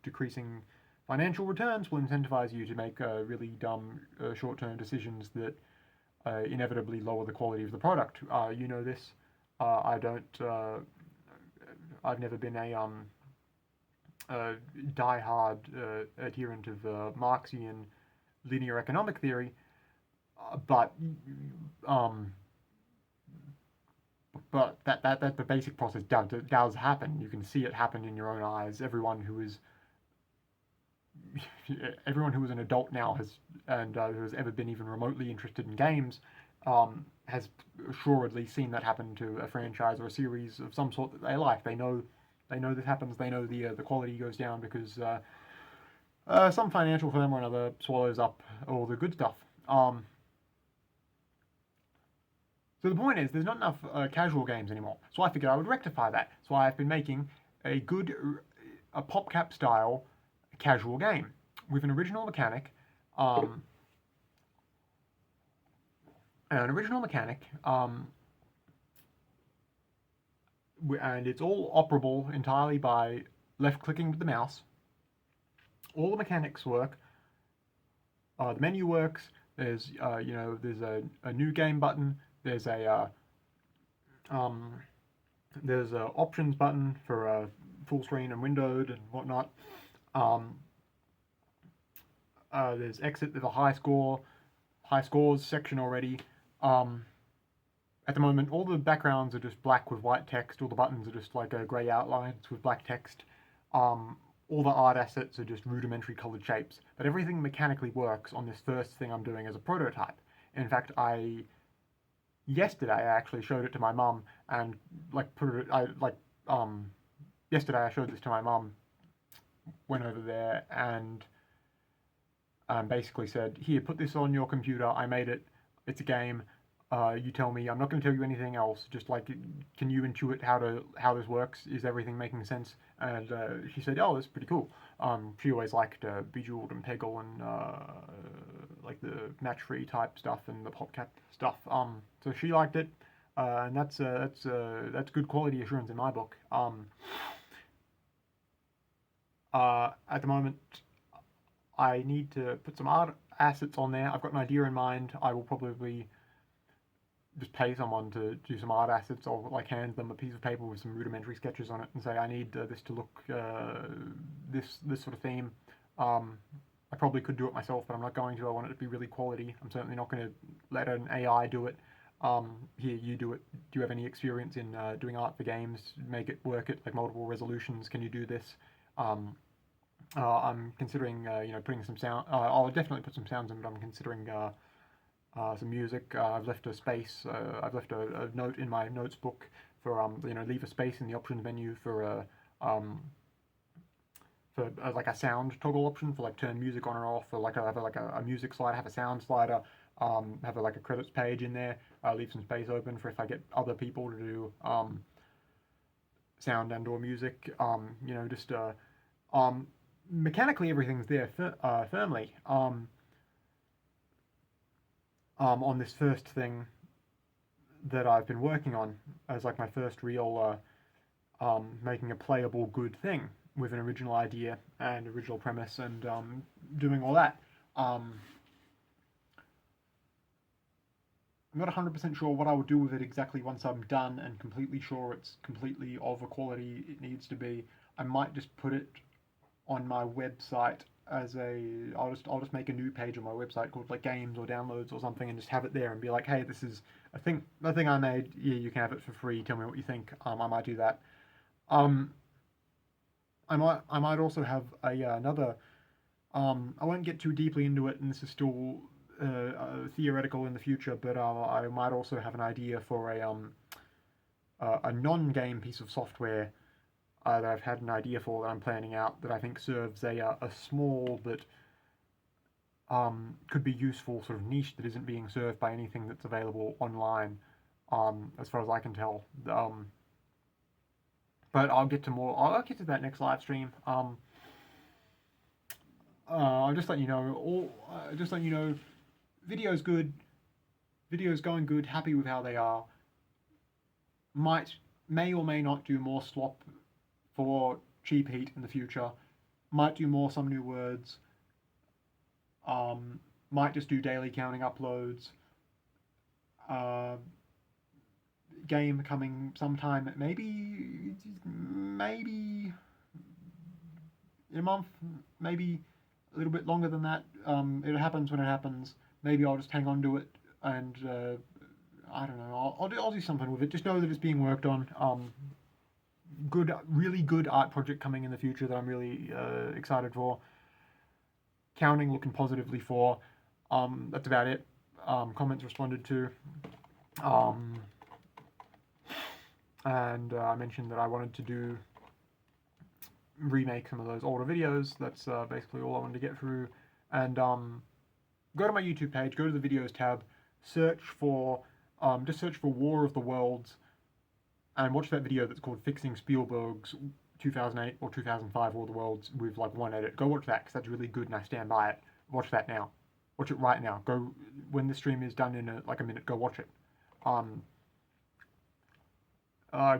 decreasing financial returns will incentivize you to make really dumb short-term decisions that inevitably lower the quality of the product. You know this. I don't. I've never been a die-hard adherent of Marxian linear economic theory, but um, that the basic process does happen. You can see it happen in your own eyes. Everyone who is an adult now who has ever been even remotely interested in games has assuredly seen that happen to a franchise or a series of some sort that they like. They know this happens. They know the quality goes down because some financial firm or another swallows up all the good stuff. So the point is, there's not enough casual games anymore. So I figured I would rectify that. So I've been making a PopCap style casual game with an original mechanic. Um, an original mechanic, and it's all operable entirely by left-clicking with the mouse. All the mechanics work. The menu works. There's a new game button. There's a options button for full screen and windowed and whatnot. There's exit. There's a high scores section already. At the moment, all the backgrounds are just black with white text. All the buttons are just like grey outlines with black text. All the art assets are just rudimentary colored shapes. But everything mechanically works on this first thing I'm doing as a prototype. In fact, yesterday I actually showed it to my mum and yesterday I showed this to my mum, went over there and basically said, here, put this on your computer. I made it. It's a game. You tell me. I'm not going to tell you anything else. Just can you intuit how this works? Is everything making sense? And she said, oh, that's pretty cool. She always liked Bejeweled and Peggle and like the match-free type stuff and the PopCap stuff. So she liked it, and that's good quality assurance in my book. At the moment, I need to put some art assets on there. I've got an idea in mind. I will probably just pay someone to do some art assets, or like hand them a piece of paper with some rudimentary sketches on it and say, I need this to look this sort of theme. I probably could do it myself, but I'm not going to. I want it to be really quality. I'm certainly not going to let an AI do it. Here, you do it. Do you have any experience in doing art for games? Make it work at like multiple resolutions. Can you do this? I'm considering, putting some sound. I'll definitely put some sounds in, but I'm considering some music. I've left a space. I've left a note in my notes book for leave a space in the options menu for like a sound toggle option for like turn music on or off. Or like I have a music slider, have a sound slider, have like a credits page in there. Leave some space open for if I get other people to do sound and or music. Just mechanically everything's there firmly. On this first thing that I've been working on as like my first real making a playable good thing with an original idea and original premise and doing all that. I'm not 100% sure what I will do with it exactly once I'm done and completely sure it's completely of the quality it needs to be. I might just put it on my website as I'll just make a new page on my website called like games or downloads or something and just have it there and be like, hey, this is a thing I made. Yeah, you can have it for free. Tell me what you think. I might do that. I might also have another. I won't get too deeply into it, and this is still theoretical in the future. But I might also have an idea for a non-game piece of software that I've had an idea for that I'm planning out that I think serves a small but could be useful sort of niche that isn't being served by anything that's available online, as far as I can tell. But I'll get to more. I'll get to that next live stream. I'll just let you know. Just let you know. Video's good. Video's going good. Happy with how they are. May or may not do more slop for cheap heat in the future. Might do more some new words. Might just do daily counting uploads. Game coming sometime, maybe in a month, maybe a little bit longer than that. It happens when it happens. Maybe I'll just hang on to it and I don't know. I'll do something with it. Just know that it's being worked on. Really good art project coming in the future that I'm really excited for. Counting looking positively for. That's about it. Comments responded to. And I mentioned that I wanted to remake some of those older videos. That's basically all I wanted to get through. And go to my YouTube page, go to the videos tab, search for War of the Worlds, and watch that video that's called Fixing Spielberg's 2008 or 2005 War of the Worlds with like one edit. Go watch that because that's really good and I stand by it. Watch that now. Watch it right now. Go when the stream is done in a minute. Go watch it.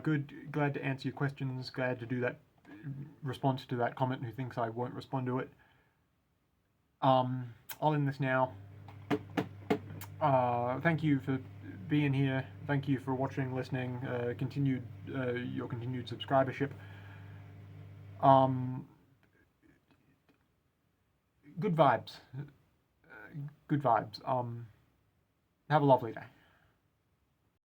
Good. Glad to answer your questions. Glad to do that response to that comment who thinks I won't respond to it. I'll end this now. Thank you for being here. Thank you for watching, listening, your continued subscribership. Good vibes. Good vibes. Have a lovely day.